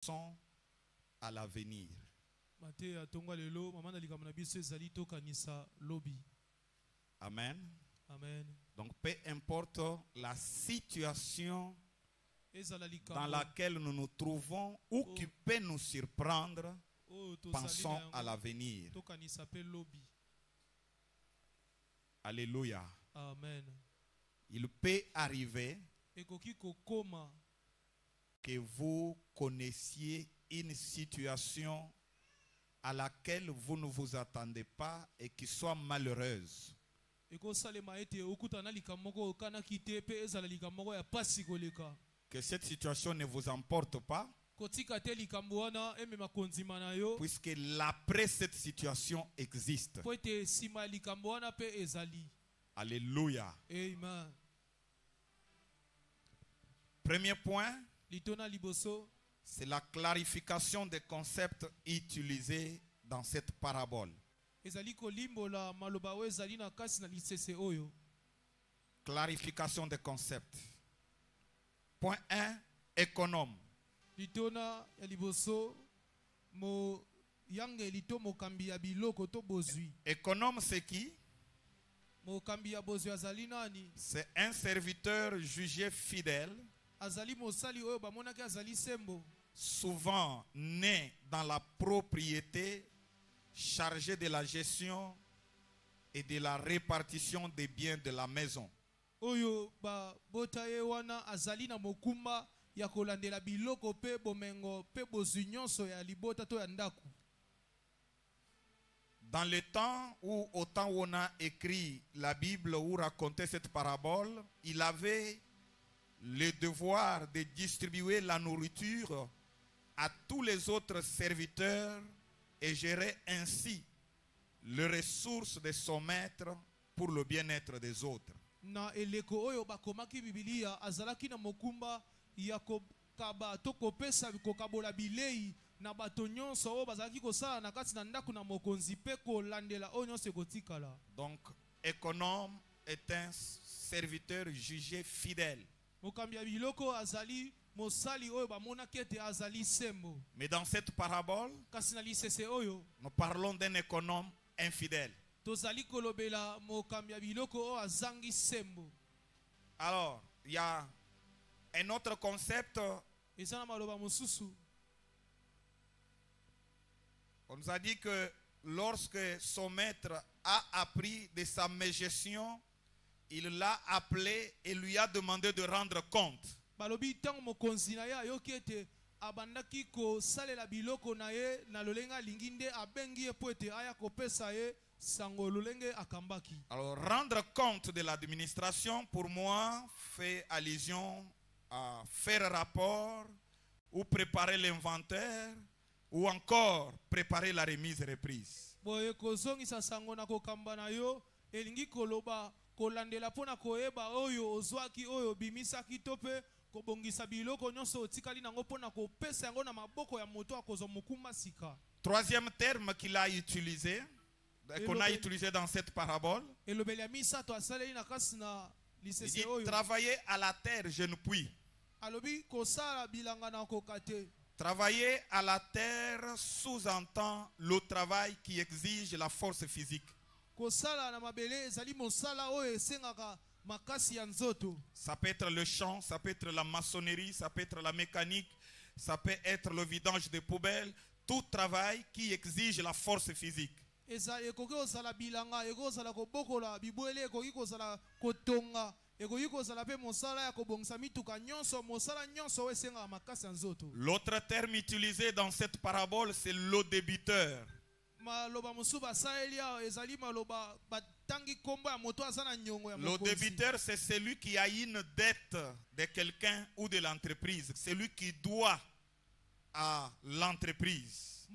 sont à l'avenir. Amen. Amen. Donc peu importe la situation dans laquelle nous nous trouvons ou qui peut nous surprendre, pensons à l'avenir. Alléluia. Amen. Il peut arriver que vous connaissiez une situation à laquelle vous ne vous attendez pas et qui soit malheureuse. Que cette situation ne vous emporte pas, puisque l'après cette situation existe. Alléluia. Amen. Premier point, c'est la clarification des concepts utilisés dans cette parabole. Clarification des concepts. Point 1, économe. Économe, c'est qui? C'est un serviteur jugé fidèle, souvent né dans la propriété, chargé de la gestion et de la répartition des biens de la maison. Dans le temps où, au temps où on a écrit la Bible ou raconté cette parabole, il avait le devoir de distribuer la nourriture à tous les autres serviteurs et gérer ainsi les ressources de son maître pour le bien-être des autres. Na eleko oyo bakomaki Bibilia azalaki na mokumba ya kokaba to kopesa kokabola bilei na bato nyonso oyo bazalaki kosala na kati na ndako na mokonzi pe kolandela oyo nyonso ekotikala. Donc économe est un serviteur jugé fidèle. Mokambi ya biloko azali mosali oyo bamonaki ete azali sembo. Mais dans cette parabole, kasi na lisese oyo nous parlons d'un économe infidèle. tozali kolobela mokambi ya biloko oyo azangi sembo. Alors, il y a un autre concept. Eza na maloba mosusu. On nous a dit que lorsque son maître a appris de sa mégestion, il l'a appelé et lui a demandé de rendre compte. Balobi tango mokonzi na ye ayoki ete abandaki kosalela biloko na ye na lolenga linginde abengi ye po ete aya kopesa ye sango lolenge akambaki. Alors rendre compte de l'administration pour moi fait allusion à faire rapport ou préparer l'inventaire ou encore préparer la remise reprise. Boye kozongisa sango na kokamba na yo elingi koloba kolandela pona koyeba oyo ozwaki oyo bimisaki to pe kobongisa biloko nyonso otikali nango pona kopesa yango na maboko ya moto akozwa mokumba sika. Troisième terme qu'il a utilisé, qu'on a utilisé dans cette parabole, il dit travailler à la terre, je ne puis. Travailler à la terre sous-entend le travail qui exige la force physique. Ça peut être le champ, ça peut être la maçonnerie, ça peut être la mécanique, ça peut être le vidange des poubelles, tout travail qui exige la force physique. L'autre terme utilisé dans cette parabole, c'est le débiteur. Le débiteur, c'est celui qui a une dette de quelqu'un ou de l'entreprise. Celui qui doit à l'entreprise.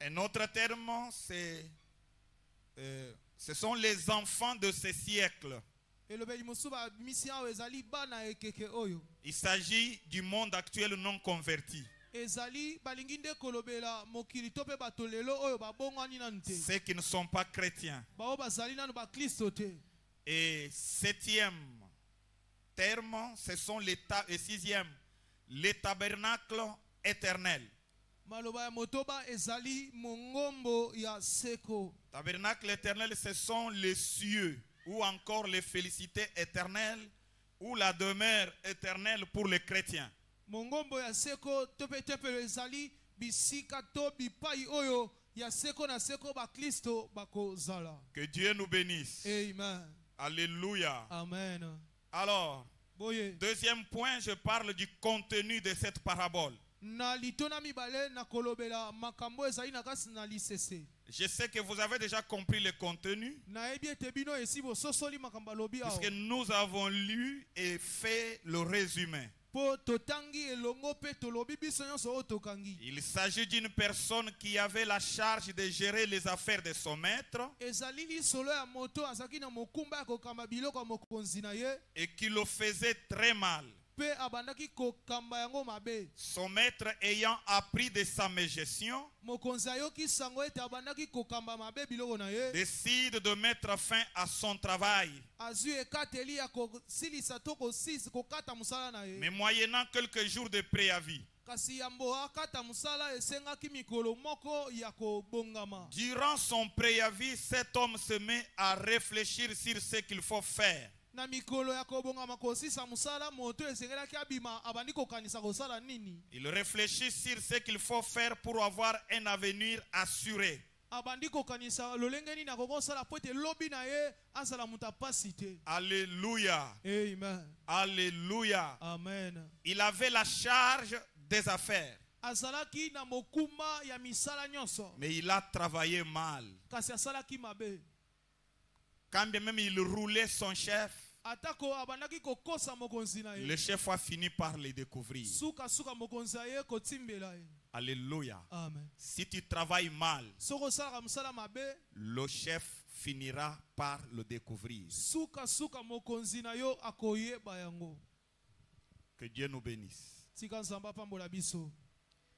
Un autre terme, ce sont les enfants de ce siècle. Il s'agit du monde actuel non converti. Ceux qui ne sont pas chrétiens. Et septième terme, ce sont et sixième, les tabernacles éternels. Maloba ya motoba ezali mongombo ya seko. Tabernacle éternel, ce sont les cieux, ou encore les félicités éternelles, ou la demeure éternelle pour les chrétiens. Mongombo ya seko tope tempelo ezali bisika to bipai oyo ya seko na seko ba Kristo bako zala. Que Dieu nous bénisse. Amen. Alléluia. Amen. Alors, Boye. deuxième point, je parle du contenu de cette parabole. Na litona mibale na kolobela makambo ezali na kasi na lisese. Je sais que vous avez déjà compris le contenu, Na ebi ete bino esibo sosoli makambo lobi awo. puisque nous avons lu et fait le résumé. Po totangi elongo pe tolobi biso nyonso oyo tokangi. Il s'agit d'une personne qui avait la charge de gérer les affaires de son maître Ezali lisolo ya moto azaki na mokumba ya kokamba biloko ya mokonzi na ye et qui le faisait très mal. pe abandaki kokamba yango mabe. Son maître ayant appris de sa mégestion, Mokonzi ayoki sango ete abandaki kokamba mabe biloko na ye. décide de mettre fin à son travail. Azwi ekateli ya kosilisa to kokata musala na ye. Mais moyennant quelques jours de préavis. Kasi yambo akata musala esengaki mikolo moko ya kobongama. Durant son préavis, cet homme se met à réfléchir sur ce qu'il faut faire. Na mikolo ya kobongama kosisa musala moto esengelaki abima abandi kokanisa kosala nini. Il réfléchit sur ce qu'il faut faire pour avoir un avenir assuré. Abandi kokanisa lolenge nini akokosala po ete lobi na ye azala mutu apasi te. Alléluia. Amen. Alléluia. Amen. Il avait la charge des affaires, Azalaki na mokuma ya misala nyonso. mais il a travaillé mal. Kasi asalaki mabe. Quand bien même il roulait son chef, Atako abandaki kokosa mokonzi na ye. le chef a fini par le découvrir. Suka mokonzi na ye kotimbela ye. Alléluia. Amen. Si tu travailles mal, Soko osalaka musala mabe, le chef finira par le découvrir. suka mokonzi na yo akoyeba yango. Que Dieu nous bénisse. Tika nzamba pambola biso.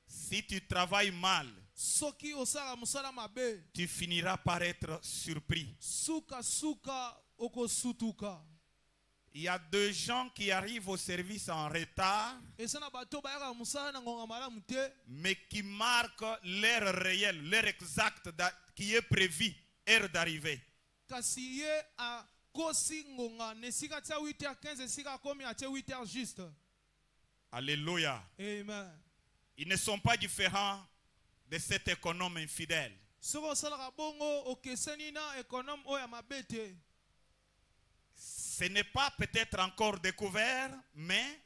Si tu travailles mal, Soki osala musala mabe, tu finiras par être surpris. suka okosutuka. Il y a deux gens qui arrivent au service en retard, Esana bato bayaka musala na ngonga malamu te, mais qui marquent l'heure réelle, l'heure exacte qui est prévue, heure d'arrivée. kasi ye akosi ngonga nesika tia 8h15 esika akomi atie 8h juste. Alléluia. Amen. Ils ne sont pas différents de cet économe infidèle. Soko osalaka bongo okeseni na économe oyo ya mabe te. Ce n'est pas peut-être encore découvert, mais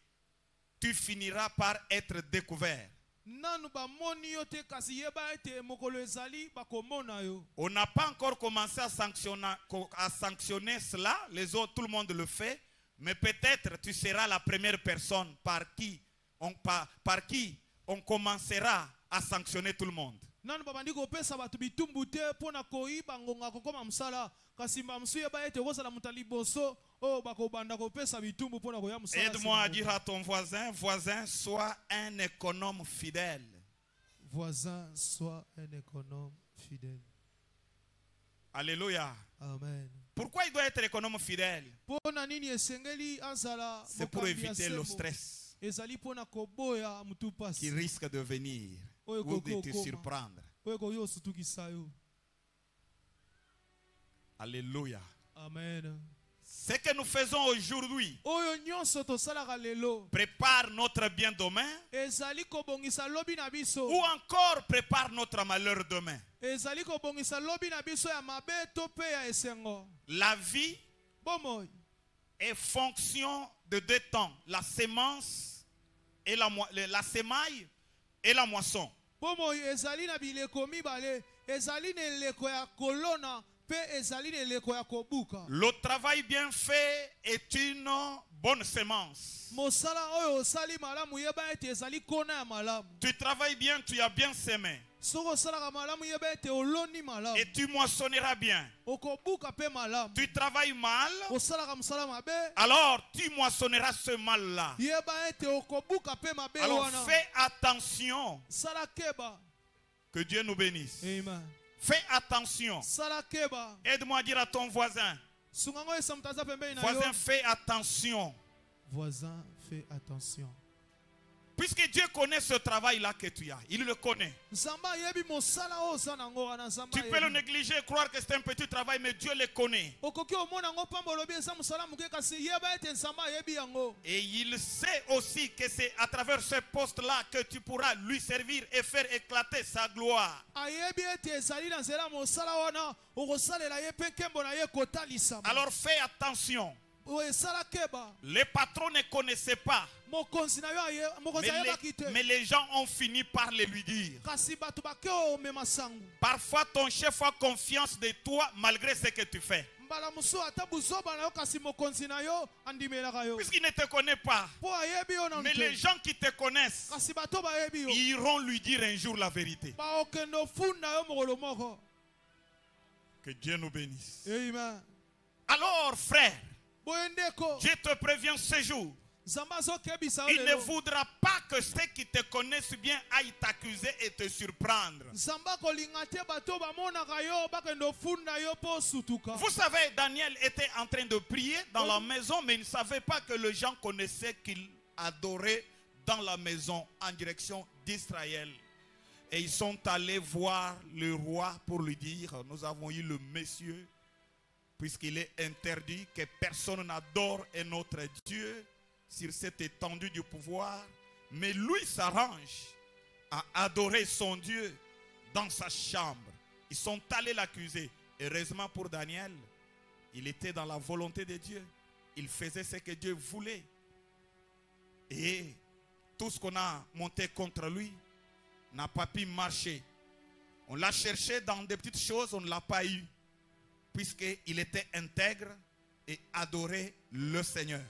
tu finiras par être découvert. Nanu bamoni yo te kasi yeba ete mokolo ezali bakomona yo. On n'a pas encore commencé à sanctionner cela, les autres, tout le monde le fait, mais peut-être tu seras la première personne par qui on commencera à sanctionner tout le monde. Nanu babandi kopesa batu bitumbu te pona koyiba ngonga kokoma musala kasi mbamsu yeba ete kozala mutali boso o bakobanda kopesa bitumbu pona koya musala. Aide-moi à dire à ton voisin, sois un économe fidèle. Voisin, sois un économe fidèle. Alléluia. Amen. Pourquoi il doit être économe fidèle? Pona nini esengeli azala C'est pour éviter le stress ezali pona koboya mutu qui pasi risque de venir ou de te surprendre. oyo koyo sutukisa yo. Alléluia. Amen. Ce que nous faisons aujourd'hui Oyo nyonso tosalaka lelo prépare notre bien demain ezali kobongisa lobi na biso ou encore prépare notre malheur demain. ezali kobongisa lobi na biso ya mabe to pe ya esengo. La vie Bomoi est fonction de deux temps, la semence et la semaille et la moisson. bomoi ezali na bileko mibale, ezali na eleko ya kolona pe ezali na eleko ya kobuka. Le travail bien fait est une bonne semence. Mosala oyo osali malamu yeba ete ezali kona ya malamu. Tu travailles bien, tu as bien semé. Soko osalaka malamu yeba ete oloni malamu. Et tu moissonneras bien. Okobuka pe malamu. Tu travailles mal, Osalaka musala mabe, alors tu moissonneras ce mal-là. yeba ete okobuka pe mabe Alors wana. fais attention. Sala keba. Que Dieu nous bénisse. Amen. Fais attention. Sala keba. Aide-moi à dire à ton voisin, sunga ngo esa mutu aza pembeni na Voisin, yo. fais attention. Voisin, fais attention. Puisque Dieu connaît ce travail-là que tu as. Il le connaît. Nzamba yebi mosala o sa nango wana nzamba. Tu peux le négliger et croire que c'est un petit travail, mais Dieu le connaît. Okoki omona ngo pamba lobi esa musala muke kasi yeba ete nzamba yebi yango. Et il sait aussi que c'est à travers ce poste-là que tu pourras lui servir et faire éclater sa gloire. Ayebi ete ezali na nzela mosala wana okosalela ye pe nkembo na ye kotalisama. Alors fais attention. Esala keba. Les patrons ne connaissaient pas. Mokonzi na yo aye mokonzi ayebaki te. Mais les gens ont fini par le lui dire. Kasi bato bake omema sangu. Parfois ton chef a confiance de toi malgré ce que tu fais. Mbala musu ata buzoba na yo kasi mokonzi na yo andimelaka yo. Puisqu'il ne te connaît pas. Po ayebi yo na Mais les gens qui te connaissent kasi bato bayebi yo. iront lui dire un jour la vérité. Ba okendo funda yo mokolo moko. Que Dieu nous bénisse. Amen. Alors frère, Boyendeko. je te préviens ce jour. Zamba zo kebisa Il ne lelo. voudra pas que ceux qui te connaissent bien aillent t'accuser et te surprendre. Zamba kolinga te bato bamonaka yo bakendo funda yo po sutuka. Vous savez, Daniel était en train de prier dans la maison, mais il ne savait pas que les gens connaissaient qu'il adorait dans la maison en direction d'Israël. Et ils sont allés voir le roi pour lui dire, nous avons eu le monsieur, puisqu'il est interdit que personne n'adore un autre Dieu sur cette étendue du pouvoir, mais lui s'arrange à adorer son Dieu dans sa chambre. Ils sont allés l'accuser. Heureusement pour Daniel, il était dans la volonté de Dieu. Il faisait ce que Dieu voulait. Et tout ce qu'on a monté contre lui n'a pas pu marcher. On l'a cherché dans des petites choses, on ne l'a pas eu, puisqu'il était intègre et adorait le Seigneur.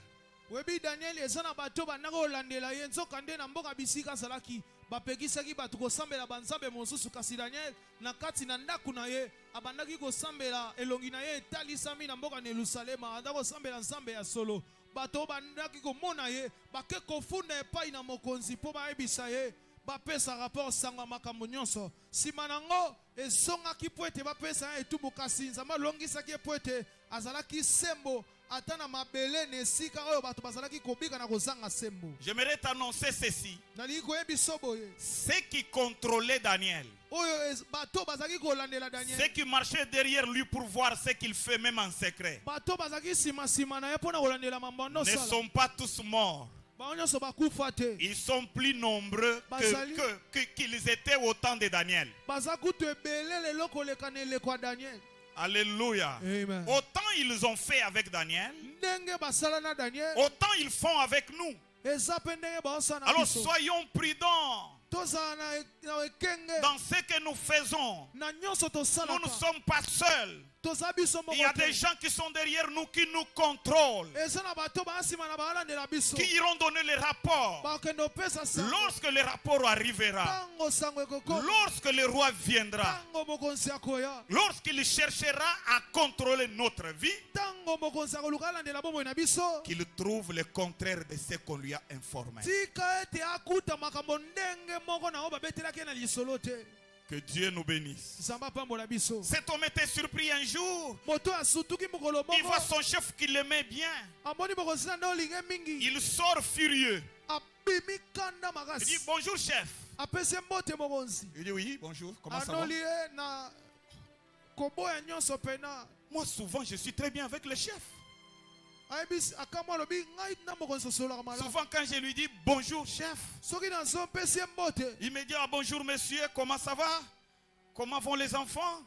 Webi Daniel ezana bato banaka olandela ye nzoka nde na mboka bisika salaki bapekisaki bato kosambela banzambe mosusu kasi Daniel na kati na ndaku na ye abandaki kosambela elongi na ye etalisami na mboka na Yerusalema anda kosambela nzambe ya solo bato bandaki komona ye bake kofunda epai na mokonzi mpo bayebisa ye bapesa rapport sangwa makambo nyonso nsima nango ezongaki po ete bapesa ye etumbu kasi nzambe alongisaki ye po ete azalaki sembo atana mabele nesika oyo bato bazalaki kobika na kozanga sembo. J'aimerais t'annoncer ceci. Nali koyebiso boye. Ceux qui contrôlaient Daniel, Oyo bato bazalaki kolandela Daniel. ceux qui marchaient derrière lui pour voir ce qu'il fait même en secret, Bato bazalaki sima na ye pona kolandela mambo no ne sala. sont pas tous morts. Baonyoso bakufa te. Ils sont plus nombreux qu'ils étaient au temps de Daniel. Bazakutu ebele lelo koleka na eleko ya Daniel. Alléluia. Amen. Autant ils ont fait avec Daniel, Ndenge basala na Daniel. autant ils font avec nous. Eza pe ndenge baosala na Alors biso. soyons prudents Tozala na ekenge. dans ce que nous faisons. Na nyonso Nous tosala. ne sommes pas seuls. Toza biso Il y a moko des te. gens qui sont derrière nous qui nous contrôlent, Eza na bato baasima na balandela biso. qui iront donner les rapports. Bakendo pesa sango. Lorsque le rapport arrivera, Tango sango ekoko. lorsque le roi viendra, Tango mokonzi akoya. lorsqu'il cherchera à contrôler notre vie, Tango mokonzi akoluka alandela bomoi na biso. qu'il trouve le contraire de ce qu'on lui a informé. Tika ete akuta makambo ndenge moko na oyo babetelaki na lisolo te. Que Dieu nous bénisse. Nzambe apambola biso. Cet homme était surpris un jour. Moto asutuki mokolo Il moko. voit son chef qui l'aimait bien. Amoni mokonzi na nde olinge mingi. Il sort furieux. Abimi kanda Il dit makasi. bonjour chef. Apesi mbote mokonzi. Il dit oui, bonjour, comment ça va? Anoli ye na koboya nyonso pena. Moi souvent je suis très bien avec le chef. Ayebisi akamwa alobi ngai na mokonzi osololaka malamu. Souvent quand je lui dis bonjour chef, Soki nazopesi ye mbote. il me dit ah, bonjour monsieur, comment ça va? Comment vont les enfants?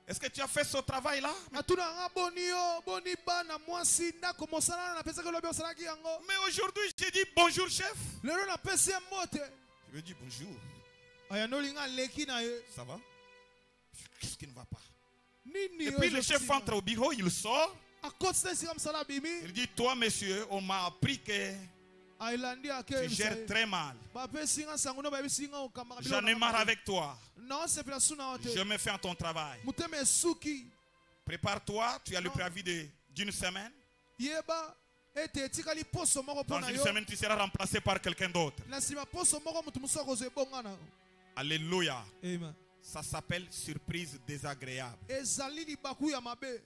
Est-ce que tu as fait ce travail là? Atuna nga boni yo, boni bana mwasi ndako mosala na pesa ke lobi osalaki yango. Mais aujourd'hui je dis bonjour chef. Lelo na pesi ye mbote. Je lui dis bonjour, Ayanoli nga leki na ye. ça va? Qu'est-ce qui ne va pas? Nini Et yo puis le chef ezotima? entre au bureau, il sort. Akotisa esika mosala bimi. Il dit toi monsieur, on m'a appris que Ailandi tu ake gères très mal. bapesi nga sango no bayebisi nga okambaka biloko J'en ai na marre mabe. avec toi. Non, sepela suna yo Je te. me fais à ton travail. Motema esuki. Prépare-toi, tu as le Non. préavis d'une semaine. Yeba ete etikali poso moko Dans mpona une yo. semaine, tu seras remplacé par quelqu'un d'autre. Na nsima poso moko moto mosusu akozwa ebonga na yo. Alléluia. Amen. Ça s'appelle surprise désagréable. Ezali libaku ya mabe.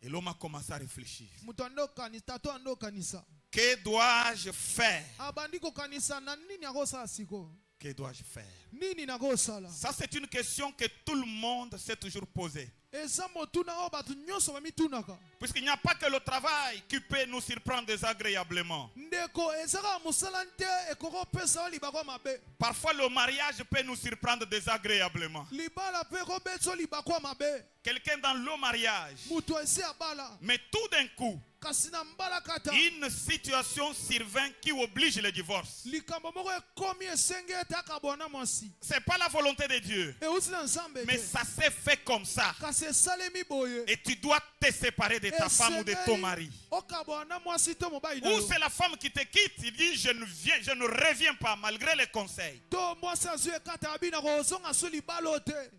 Et l'homme a commencé à réfléchir. Mutu andokanisa, tato andokanisa. Que dois-je faire? Abandi kokanisa na nini akosala siko? Que dois-je faire? Nini nakosala? Ça, c'est une question que tout le monde s'est toujours posée. Eza motuna oyo bato nyonso bamitunaka. Puisqu'il n'y a pas que le travail qui peut nous surprendre désagréablement. Ndeko ezaka mosala nte ekoko pesa o libako mabe. Parfois, le mariage peut nous surprendre désagréablement. Libala pe ko beso libako mabe. Quelqu'un dans le mariage. Mutu esi abala. Mais tout d'un coup, Kasi na mbala kata. une situation survint qui oblige le divorce. Likambo moko ekomi esenge etaka bona mwasi. C'est pas la volonté de Dieu. Euti na nzambe Mais te. ça s'est fait comme ça. Kasi esalemi boye. Et tu dois te séparer de ta femme ou de ton mari. Okabona mwasi to mobali na Ou yo. c'est la femme qui te quitte, il dit je ne reviens pas malgré les conseils. To mwasi azu ekata abina kozonga su libalo te.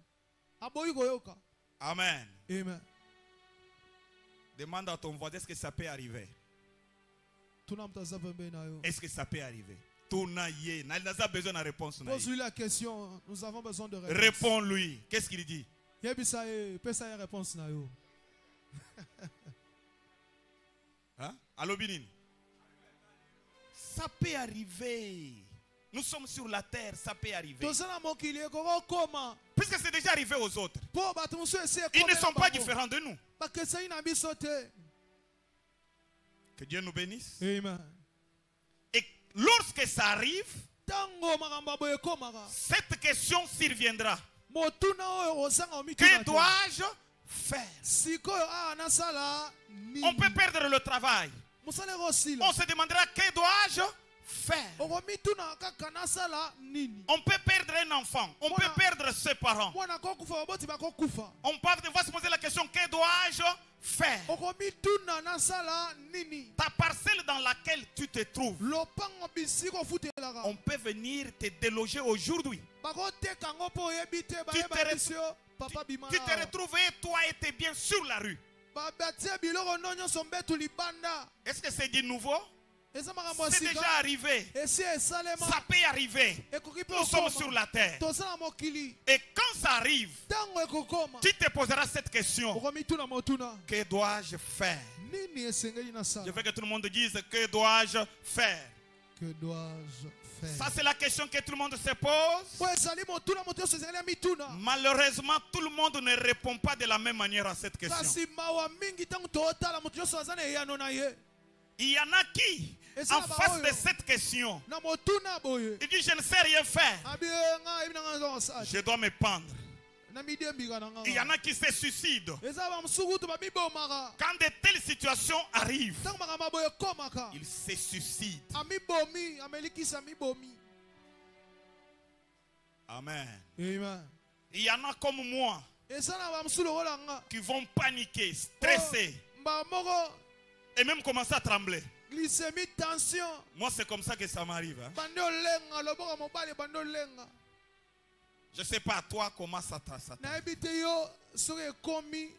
Aboyi koyoka. Amen. Amen. Demande à ton voisin, est-ce que ça peut arriver? Tunamtaza pembe na yo. Est-ce que ça peut arriver? Il n'a besoin de réponse. Pose-lui la question. Nous avons besoin de réponse. Réponds-lui. Qu'est-ce qu'il dit? Yebisa ye, pesa ye réponse na yo. Hein? Allo Binini? Ça peut arriver. Nous sommes sur la terre, ça peut arriver. Tozana mokili ekoko koma. Puisque c'est déjà arrivé aux autres. Po bato musu esi Ils ekoma. ne sont pas différents de nous. Bakesai na biso te. Que Dieu nous bénisse. Amen. Et lorsque ça arrive, Tango makambo boye komaka. cette question surviendra. Motuna oyo osanga omituna. Que dois-je faire? Sikoyo anasala nini? On peut perdre le travail. Musale rosila. On se demandera que dois-je faire? Okomituna kaka nasala nini? On peut perdre un enfant. On peut perdre ses parents. Mwana kokufa oboti bakokufa. On va se poser la question, que dois-je faire? Okomituna nasala nini? Ta parcelle dans laquelle tu te trouves, Lopango bisiko futelaka. on peut venir te déloger aujourd'hui. Bakoteka ngo po yebite ba Tu te yeba bisio papa bimana. Tu te retrouves, toi et tes biens sur la rue. Babatie biloko nonyo sombetu libanda. Est-ce que c'est du nouveau? Eza makambo C'est asika. déjà arrivé. Esi esalema. Ça peut arriver. Ekoki pe Nous sommes okoma. sur la terre. Tozala mokili. Et quand ça arrive, Tango ekokoma. tu te poseras cette question. Okomituna motuna. Que dois-je faire? Nini esengeli na Je sala? veux que tout le monde dise, que dois-je faire? Que dois-je faire? Ça, c'est la question que tout le monde se pose. Po ezali motuna moto esengeli mituna. Malheureusement, tout le monde ne répond pas de la même manière à cette question. Kasi mawa mingi tango totala moto nyonso azana eyano na ye. Il y en a qui, en face de cette question, Na motuna boye. il dit, je ne sais rien faire. Abienga ibina nga sa. Je dois me pendre. Na midembika na nga. Il y en a qui se suicident. Eza ba msukutu ba mibomaka. Quand de telles situations arrivent, Tango makambo boye komaka. ils se suicident. Amibomi, amelikisa mibomi. Amen. Amen. Il y en a comme moi Eza na ba msulo olanga. qui vont paniquer, stresser Ba moko et même commencer à trembler. glycémie, tension. Moi, c'est comme ça que ça m'arrive. Hein. Bando lenga, loboka mobali bando lenga. Je ne sais pas toi comment ça t'arrive. Na ebite yo soki ekomi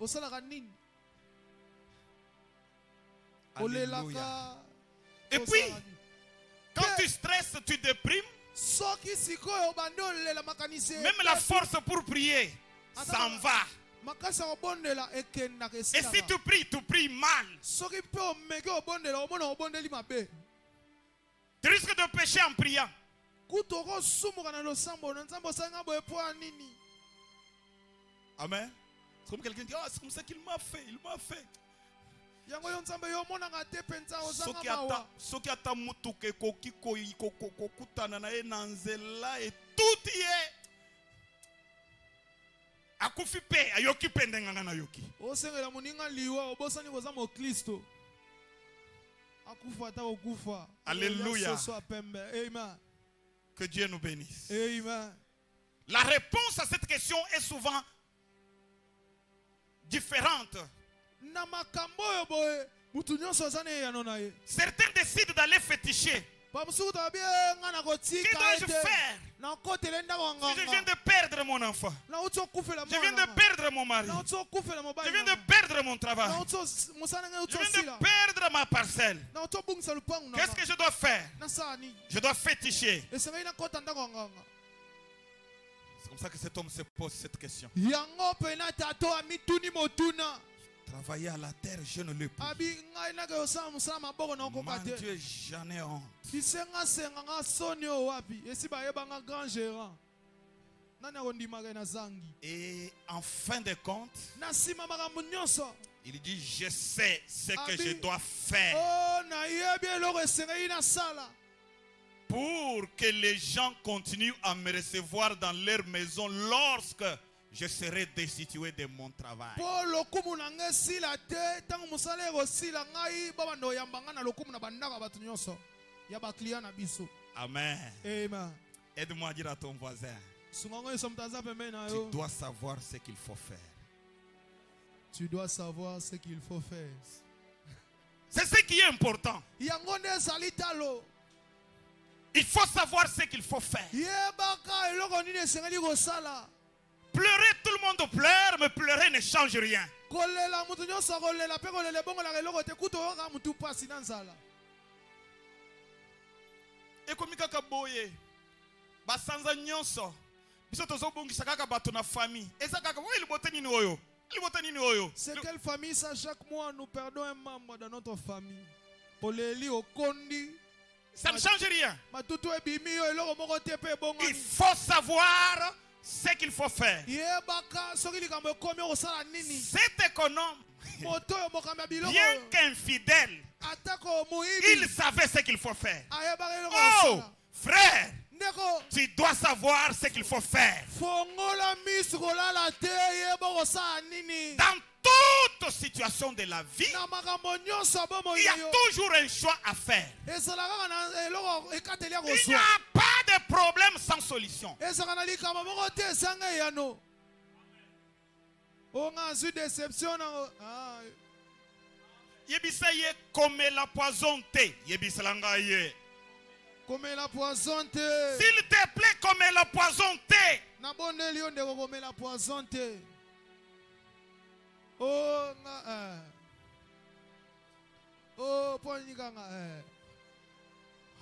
osalaka nini? Olelaka. Et puis, quand tu stresses, tu déprimes, Soki sikoyo bando lela makanisi. même la force pour prier s'en va. Makasa obondela ekenda Et kesila. si tu pries mal, Soki pe omeke obondela omona obondeli mabe. tu risques de pécher en priant. Kutoko sumuka na losambo na nzambo sanga boye po nini? Amen. C'est comme quelqu'un dit, oh, c'est comme ça qu'il m'a fait, il m'a fait. Yango yo nzambe yo mona nga te penza ozanga mawa. Soki ata mutuka ekoki kokutana na ye na nzela etuti ye akufi pe ayoki pe ndenge nga na yoki. Osengela muninga liwa obosani koza mo Kristo. Akufa ta okufa. Alléluia. Amen. Que Dieu nous bénisse. Amen. La réponse à cette question est souvent différente. Na makambo yo boye mutu nyonso azana eyano na ye. Certains décident d'aller féticher. Ba musuku ta bien nga na kotika. Que dois-je faire? Na kotele ndako Si je viens nganga. de perdre mon enfant, Na utso kufela je viens de perdre mon mari, Na utso kufela mobali. je viens de perdre mon travail, Na utso musana nga je utso viens sila. de perdre ma parcelle. Na utso bungisa lupangu na. Qu'est-ce que je dois faire? Na sani. Je dois féticher. Esengeli na kota ndako nganga. C'est comme ça que cet homme se pose cette question. Yango pena tato amituni motuna. Travailler à la terre, je ne le peux. abi ngai nake osala mosala maboko na Mon okoka te Dieu, j'en ai honte. bisenga senganga soni oyo wapi esi bayebanga grand gérant nani akondimaka na zangi Et en fin de compte, na nsima makambo nyonso il dit, je sais ce que Abi- je dois faire o nayebi eloko esengeli nasala pour que les gens continuent à me recevoir dans leur maison lorsque je serai destitué de mon travail. mpo lokumu na ngai esila te ntango mosala ekosila ngai babanda oyamba ngai na lokumu na bandako ya bato nyonso ya baklia na biso Amen. amen Aide-moi à dire à ton voisin, sunga ngo nyonso moto aza pembeni na tu yo dois savoir ce qu'il faut faire. tu dois savoir ce qu'il faut faire C'est ce qui est important. yango nde ezali talo Il faut savoir ce qu'il faut faire. yebaka eloko nini esengeli kosala Pleurer, tout le monde pleure, mais pleurer ne change rien. kolela moto nyonso akolela mpe kolela ebongolaka eloko te kuta oyoka motu mpasi na nzala Ekomi kaka boye basanza nyonso biso tozobongisa kaka bato na famille eza kaka oyo libota nini oyo libota nini oyo. c'est quelle famille ça chaque mois nous perdons un membre dans notre famille oleli okondi Ça ne change rien. matutu ebimi yo eloko moko te mpe Il ebongani faut savoir ce qu'il faut faire. yebaka soki likambo ekomi okosala nini Cet économe, moto oyo mokambi ya biloko bien oyo qu'infidèle, atako il moyibi savait ce qu'il faut faire. ayebaka eloko Oh, kosala frère, ndeko tu dois savoir ce qu'il faut faire. fongola misu kolala te yeba kosala nini Dans toute situation de la vie, na makambo nyonso ya bomoi il y a yo toujours un choix à faire. ezala kaka na eloko ekateli ya Il n'y kozwa a pas de problème sans solution. ezaka na likambo moko te esanga eyano onga azwi déception nango Yebisa ye komela poison te. Yebisa nga ye. komela poison te S'il te plaît, komela poison te. nabondeli yo ndeko komela poison te onga mpo nyikanga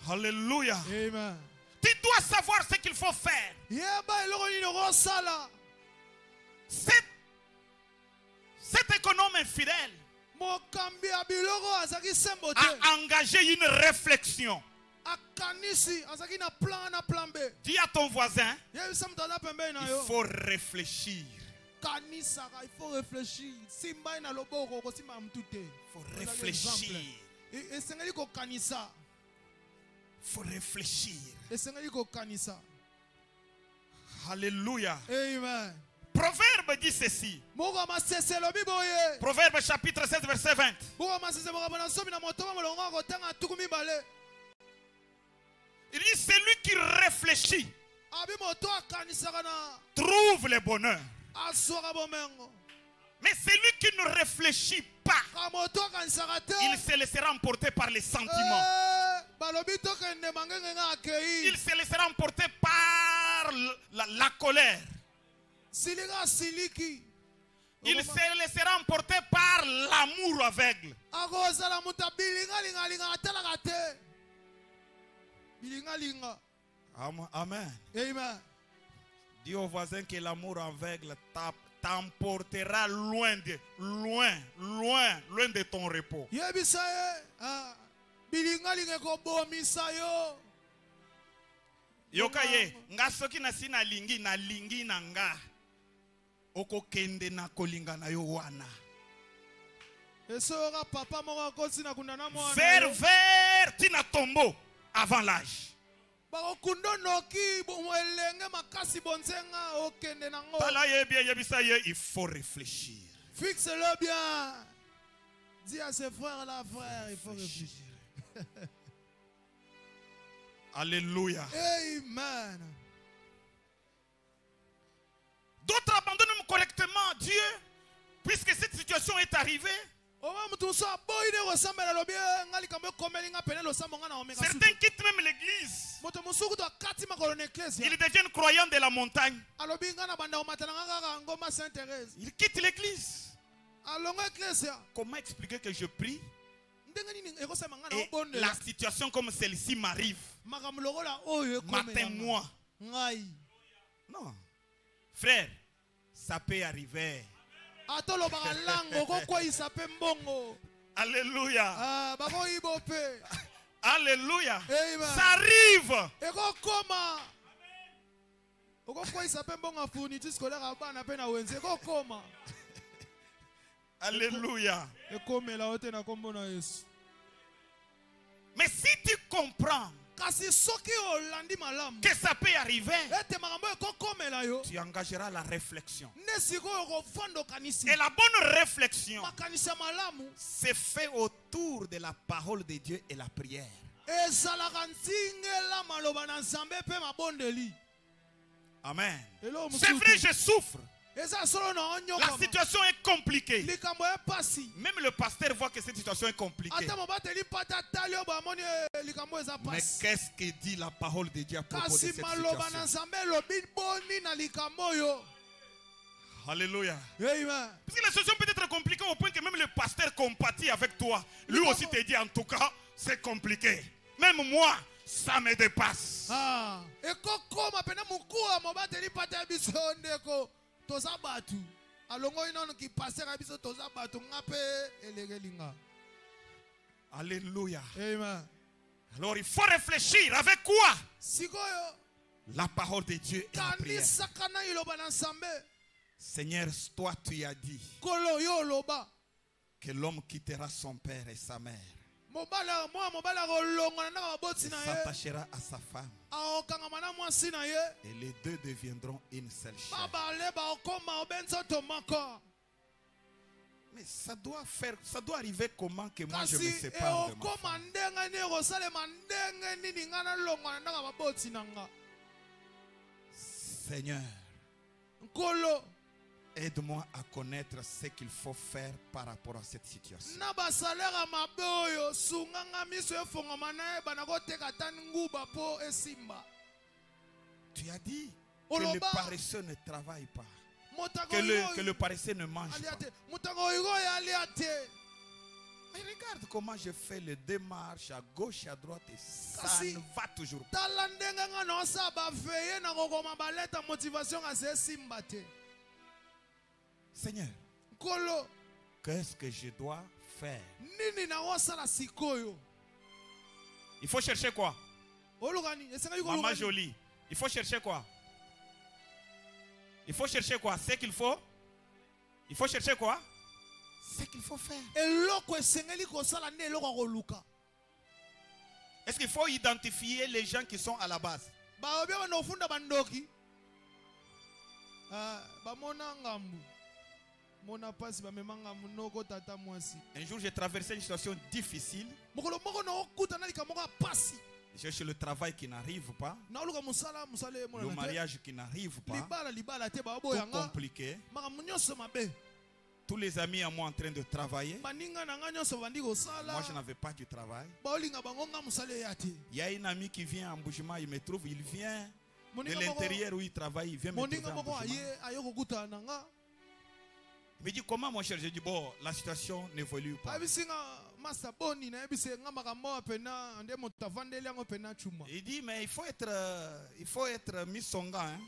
Alléluia. amen Tu dois savoir ce qu'il faut faire. yeba eloko nini okosala Cet économe infidèle mokambi ya biloko azalaki sembo te a engagé une réflexion. akanisi azalaki na plan b Dis à ton voisin, yebisa moto aza pembeni na il yo faut réfléchir. kanisaka il faut réfléchir simba ye na loboko kosimba motu te Il faut réfléchir. esengeli kokanisa Il faut réfléchir. esengeli kokanisa Alléluia. amen Proverbe dit ceci. moko ya masese elobi boye Proverbe chapitre 16 verset 20. moko ya masese makambo na nsomi na motoba molongo ya kotanga tuku mibale Il dit celui qui réfléchit abi moto akanisaka na trouve le bonheur. azwaka bomengo Mais celui qui ne réfléchit pas, ka moto akanisaka te il se laissera emporter par les sentiments. balobi tokende mangenge nga akei Il se laissera emporter par la colère. silika asiliki Il se laissera emporter par l'amour aveugle. akozala moto abilingalingalinga atalaka te bilingalinga Amen. amen Dis au voisin que l'amour aveugle t'emportera loin de ton repos. yebisa ye bilingalinga ekobomisa yo Yoka ye, nga soki nasi nalingi na nga. Oko kende na kolinga na yo wana. esoyoka papa moko akosi na kunda na mwana Vers tina tombeau avant l'âge. bakokunda noki elenge makasi bonzenga okende nango Tala ye bien yebisa ye, il faut réfléchir. fixe-le bien dis à ses frères là frère il faut réfléchir Alléluia. amen D'autres abandonnent correctement Dieu, puisque cette situation est arrivée. Certains quittent même l'église. Ils deviennent croyants de la montagne. Ils quittent l'église. Comment expliquer que je prie et la situation comme celle-ci m'arrive? Matin, moi. Non. Frère, ça peut arriver. atolobaka lango okokweyisa mpe mbongo. Alléluia. Bakoyiba mpe. Alléluia. Amen. Ça arrive. Ekokoma. Okokweyisa mpe mbongo ya fourniture scolaire ya bana mpe na wenze ekokoma. Alléluia. Ekomela ote na kombo na Yesu. Mais si tu comprends Kasi soki olandi malamu que ça peut arriver, ete makambo ekokomela yo, tu engageras la réflexion. nde sikoyo okovanda okanisi. Et la bonne réflexion Makanisi ya malamu se fait autour de la parole de Dieu et la prière. ezalaka ntingela maloba na Nzambe mpe mabondeli. Amen. Elo C'est vrai, mosusu. je souffre. Eza solo na La onyokama. situation est compliquée. Likambo epasi. Même le pasteur voit que cette situation est compliquée. Ata mobateli pata tali oyo bamoni likambo eza Mais pasi. qu'est-ce que dit la parole de Dieu à propos de Kasi cette maloba na situation? Nzambe elobi boni na likambo oyo. Alléluia. Amen. Parce que la situation peut être compliquée au point que même le pasteur compatit avec toi. Lui aussi te dit en tout cas, c'est compliqué. Même moi, ça me dépasse. Ekokoma pena mukua mobateli pata biso ndeko toza batu. Alongo inono ki passer biso toza batu ngape elegelinga. Alléluia. Amen. Alors il faut réfléchir avec quoi? Sikoyo La parole de Dieu et la prière. kanisa kana iloba na Nzambe. Seigneur, toi tu as dit Kolo yo loba. que l'homme quittera son père et sa mère Mobala kolonga na maboti et na ye. s'attachera à sa femme. Aokanga na mwasi na ye. Et les deux deviendront une seule chair. Baba leba okoma obenzo mako. Mais ça doit arriver comment que moi je me Kasi sépare de ma okoma femme? ndenga ni rosalema ndenge nini ngana longa na maboti nanga. Seigneur, Nkolo aide-moi à connaître ce qu'il faut faire par rapport à cette situation. na basalera mabe oyo sunganga miso efongama na ye bana koteka tani nguba po esimba. Tu as dit que Oloba. le paresseux ne travaille pas. Motango Que le paresseux ne mange pas. aliate. Motango oyo aliate. Mais regarde comment je fais les démarches à gauche et à droite et ça Kasi- ne va toujours pas. Tala ndenge nga na osa baveye na kokoma baleta motivation ase esimba te. Seigneur, Nkolo qu'est-ce que je dois faire? nini na osala sikoyo? Il faut chercher quoi? Olugani esengeli Maman kolugani. jolie. Il faut chercher quoi? Il faut chercher quoi? C'est qu'il faut? Il faut chercher quoi? C'est qu'il faut faire. Eloko esengeli kosala nde eloko koluka. Est-ce qu'il faut identifier les gens qui sont à la base? Baobi bana ofunda bandoki. Bamona ngambu. Mona pasi bamemanga munoko tata mwasi. Un jour, j'ai traversé une situation difficile. Mokolo moko na okuta na likambo ka pasi. J'ai cherché le travail qui n'arrive pas, Na oluka musala musale mona le na te. mariage qui n'arrive pas, Libala te tout baboyanga. compliqué. Makambo nyonso mabe. Tous les amis à moi en train de travailler. Baninga na nga nyonso bandi kosala. Moi, je n'avais pas du travail. Baolinga bango nga musale ya te. Il y a une amie qui vient à Mboujima, il me trouve, il vient de Moninga moko l'intérieur où il travaille, il vient me trouver moninga à moko Mboujima. aye kokuta na nga. Il me dit, comment mon cher? J'ai dit, bon, la situation n'évolue pas. Abisinga masa boni na ebise nga makambo apena ande motavandeli yango pena chuma. Il dit, mais il faut être misonga. Hein?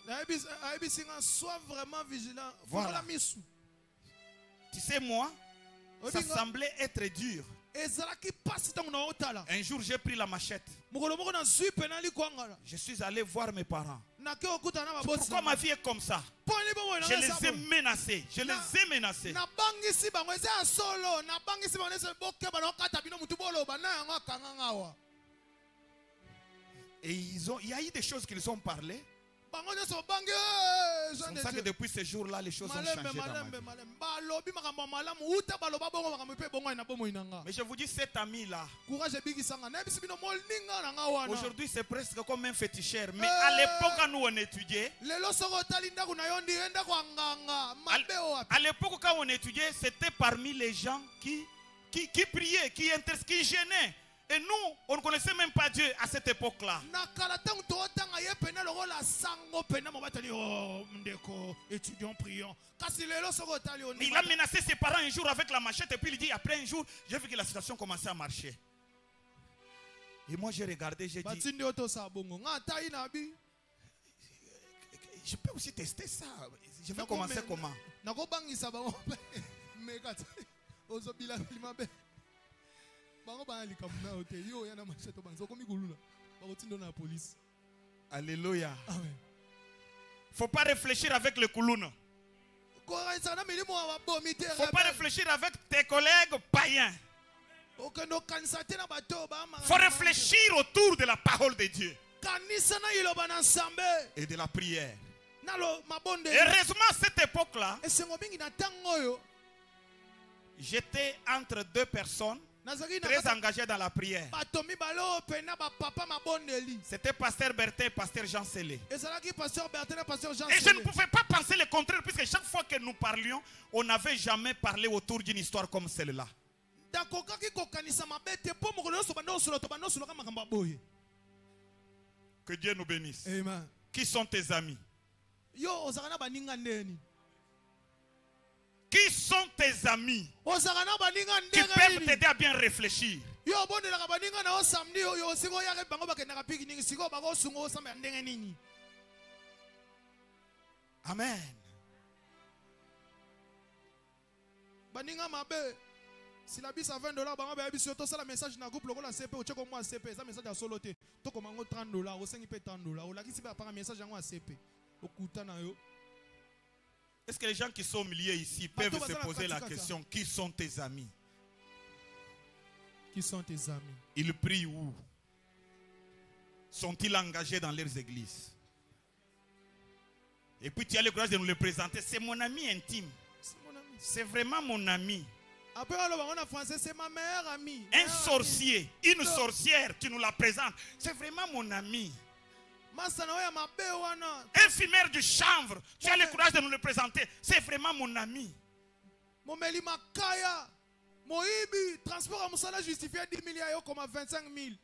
Na ebisinga sois vraiment vigilant. Voilà. Voilà misu. Tu sais, moi, ça Obinga semblait être dur. ezalaki pasi tango na otala. Un jour, j'ai pris la machette. Mokolo moko na zwi pena likwangala. Je suis allé voir mes parents. Na ke okuta na maboti. Pourquoi ma vie est comme ça? Poni bobo na Je les ai menacés. Je les ai menacés. Na bangisi bango eza ya solo. Na bangisi bango eza boke bana okata bino mutu boloba na yango akanga ngawa. Et il y a eu des choses qu'ils ont parlé. Bango nyonso bangi C'est comme ça que depuis ce jour-là, les choses ont changé dans ma vie. balobi makambo malamu uta baloba bongo makambo pe bongo na bomoi nanga. Mais je vous dis, cet ami-là, Courage ebikisanga na ebisi bino molinga na nga wana. aujourd'hui, c'est presque comme un féticheur. Mais à l'époque, quand nous on étudiait, Lelo soko tali ndako na yo ndi enda kwa nganga mabe wapi. à l'époque, quand on étudiait, c'était parmi les gens qui priaient, qui gênaient. Et nous, on ne connaissait même pas Dieu à cette époque-là. Na kala tango to tanga ye pena lokola sango pena mobatali oh ndeko étudiant priant. Kasi lelo soko tali on. Il a menacé ses parents un jour avec la machette et puis il dit, après un jour, j'ai vu que la situation commençait à marcher. Et moi j'ai regardé, j'ai dit, Batindi oto sa bongo nga tai na bi. je peux aussi tester ça. Je vais commencer comment? Alléluia. Faut pas réfléchir avec le koulouna. Faut pas réfléchir avec tes collègues païens. Faut réfléchir autour de la parole de Dieu et de la prière. Heureusement, à cette époque-là, j'étais entre deux personnes très engagées dans la prière. C'était pasteur Bertin et pasteur Jean Célé. Et je ne pouvais pas penser le contraire, puisque chaque fois que nous parlions, on n'avait jamais parlé autour d'une histoire comme celle-là. Que Dieu nous bénisse. Amen. Qui sont tes amis? Qui sont tes amis qui peuvent t'aider à bien réfléchir? Amen. Si la bise à $20, le message dans le groupe, le CP, au check au moins CP, ça message à soloté. Tu comme $30, au 5 $30. Au laki si pas un message à CP. Au coutana yo. Est-ce que les gens qui sont au milieu ici peuvent se poser la question, qui sont tes amis? Qui sont tes amis? Ils prient où? Sont-ils engagés dans leurs églises? Et puis tu as le courage de nous le présenter. C'est mon ami intime. C'est vraiment mon ami. C'est ma meilleure amie. Un sorcier, une sorcière, tu nous la présentes. C'est vraiment mon ami. Infirmière du chanvre, tu as le courage de nous le présenter. C'est vraiment mon ami. Transport à Moussala justifié 10 000 comme 25 000.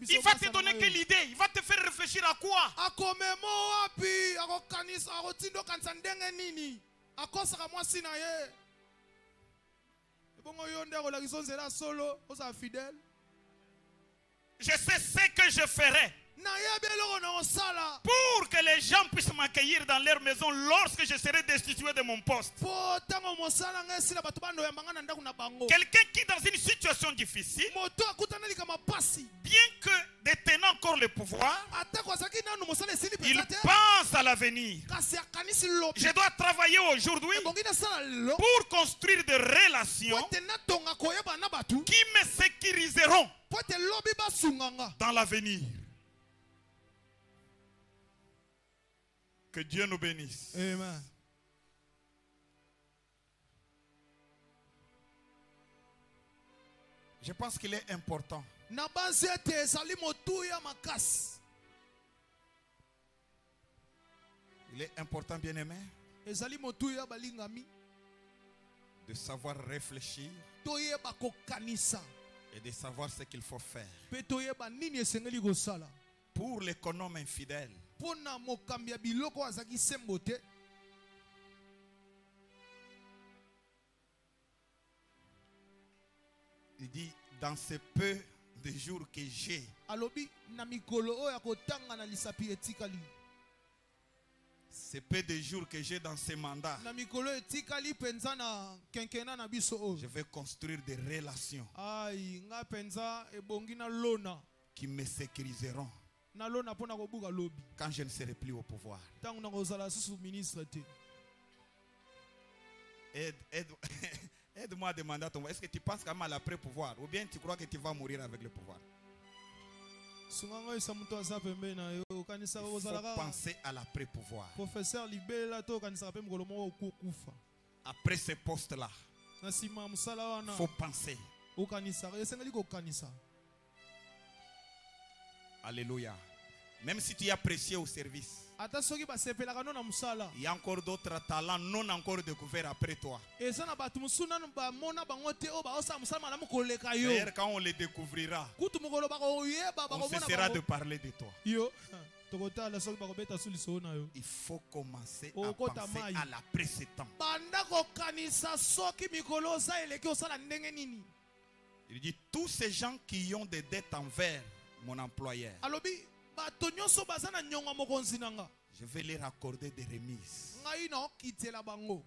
Il va te donner quelle idée? Il va te faire réfléchir à quoi? Je sais ce que je ferai pour que les gens puissent m'accueillir dans leur maison lorsque je serai destitué de mon poste. Quelqu'un qui est dans une situation difficile, bien que détenant encore le pouvoir, il pense à l'avenir. Je dois travailler aujourd'hui pour construire des relations qui me sécuriseront dans l'avenir. Que Dieu nous bénisse. Amen. Je pense qu'il est important il est important, bien-aimé, de savoir réfléchir et de savoir ce qu'il faut faire pour l'économe infidèle. Il dit, dans ce peu de jours que j'ai, ce peu de jours que j'ai dans ce mandat, je vais construire des relations qui me sécuriseront quand je ne serai plus au pouvoir. Aide-moi à demander à ton voisin, est-ce que tu penses quand même à l'après-pouvoir ou bien tu crois que tu vas mourir avec le pouvoir? Il faut penser à l'après-pouvoir. Après ce poste-là, il faut penser. Alléluia. Même si tu es apprécié au service, il y a encore d'autres talents non encore découverts après toi. D'ailleurs, quand on les découvrira, on cessera de parler de toi. Il faut commencer à penser à l'après ce temps. Il dit, tous ces gens qui ont des dettes envers mon employeur, bato nyonso baza na nyongo mokonzi nanga je vais leur accorder des remises. ngai na okitela bango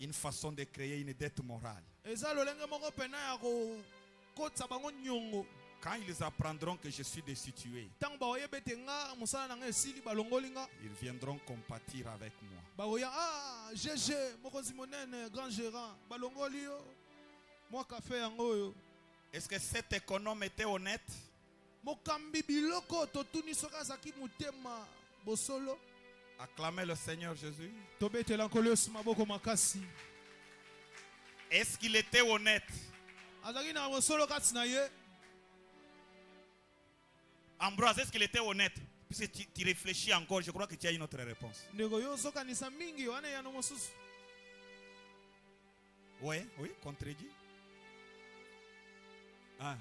Une façon de créer une dette morale. eza lolenge moko pena ya kokotisa bango nyongo Quand ils apprendront que je suis destitué, ntango baoyeba ete nga mosala na nga esili balongoli nga ils viendront compatir avec moi. baoya GG mokonzi monene grand gérant balongoli yo mwa kafe yango oyo Est-ce que cet économe était honnête? mokambi biloko totuni soki azalaki motema bosolo Acclamez le Seigneur Jésus. tobetela nkolo yesu maboko makasi Est-ce qu'il était honnête? azalaki na bosolo kati na ye Ambroise, est-ce qu'il était honnête? Puisque tu réfléchis encore, je crois que tu as une autre réponse. ndeko yo ozokanisa mingi wana eyano mosusu Oui, oui, contredit. Ah.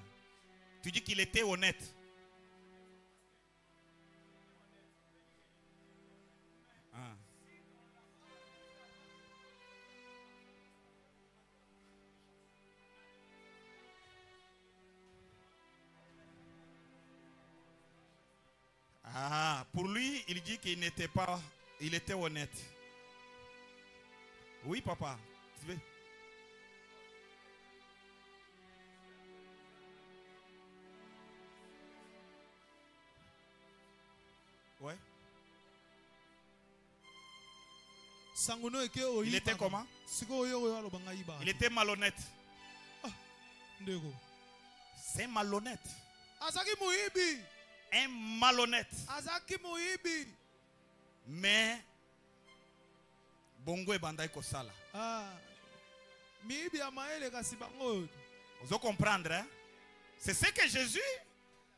Tu dis qu'il était honnête. Ah. Ah, pour lui, il dit qu'il n'était pas, il était honnête. Oui, papa. Tu veux? Ouais. sangono eke Il était comment? siko oyo oyo aloba ngai ba Il était malhonnête. ndeko C'est malhonnête. azalaki moyibi Un malhonnête. azalaki moyibi Mais bongo ebandai kosala. miyibi ya mayele kasi bango oyo Vous comprendre, hein? C'est ce que Jésus,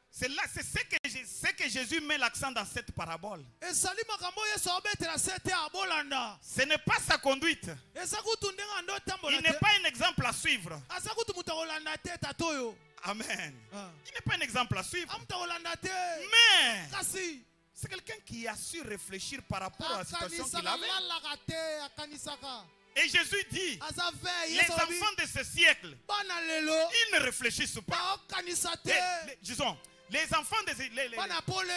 c'est ce que Jésus met l'accent dans cette parabole. ezali makambo yesu aobetela se te abolanda Ce n'est pas sa conduite. eza kutu ndenge ando Il otambola n'est te pas un exemple à suivre. aza kutu moto akolanda te tata oyo Amen. Il n'est pas un exemple à suivre. amoto akolanda te Mais kasi c'est quelqu'un qui a su réfléchir par rapport à la situation qu'il akanisaka avait. lalaka te akanisaka Et Jésus dit, aza veille les yesu alobi enfants de ce siècle, bana lelo ils ne réfléchissent pas. baokanisa te Disons, les enfants de bana pole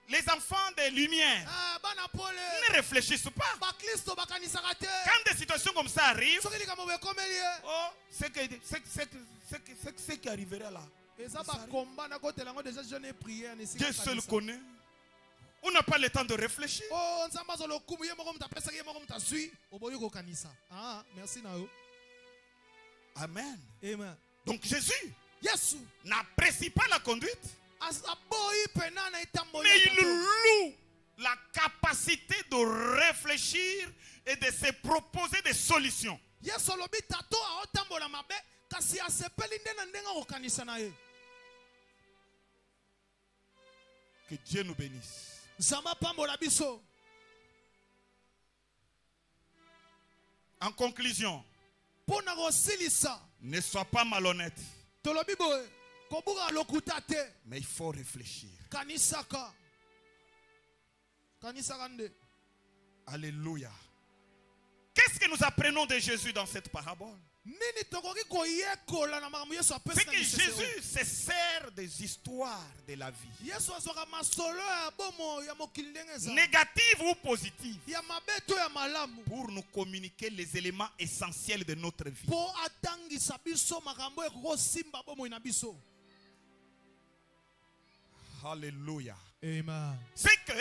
les enfants des lumières bana pole ne réfléchissent pas. bakristo bakanisaka te Quand des situations comme ça arrivent, soki likambo bekomeli ye oh, ce qui arriverait là, eza bakomba na kotela yango déjà jeune prière Dieu seul connaît. On n'a pas le temps de réfléchir. oh nzambe aza lokumu ye moko moto apesaki ye moko moto azwi oboyi kokanisa merci na yo Amen. amen Donc Jésus yesu n'apprécie pas la conduite, aboyi pena na etamboli mais il loue la capacité de réfléchir et de se proposer des solutions. yesu alobi tato aotambola mabe kasi asepeli nde na ndenge akokanisa na ye Que Dieu nous bénisse. nzambe apambola biso En conclusion, mpo na kosilisa ne sois pas malhonnête, tolobi boye kobuka lokuta te mais il faut réfléchir. kanisaka nde Alléluia. Qu'est-ce que nous apprenons de Jésus dans cette parabole? nini tokoki koyekola na makambo yesu C'est que apesi Jésus se sert des histoires de la vie, yesu azwaka masolo ya bomo ya mokili ndenge eza négatives ou positives, ya mabe to ya malamu pour nous communiquer les éléments essentiels de notre vie. mpo atangisa biso makambo ekokosimba bomoi na biso Alléluia. amen C'est que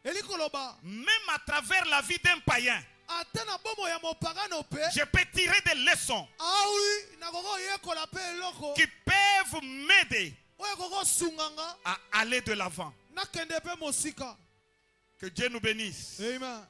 eli koloba même à travers la vie d'un païen, ata na bomo ya mopagano pe je peux tirer des leçons awi nakoko yekola pe eloko qui peuvent m'aider oyo ekokosunganga à aller de l'avant. nakende pe mosika Que Dieu nous bénisse. amen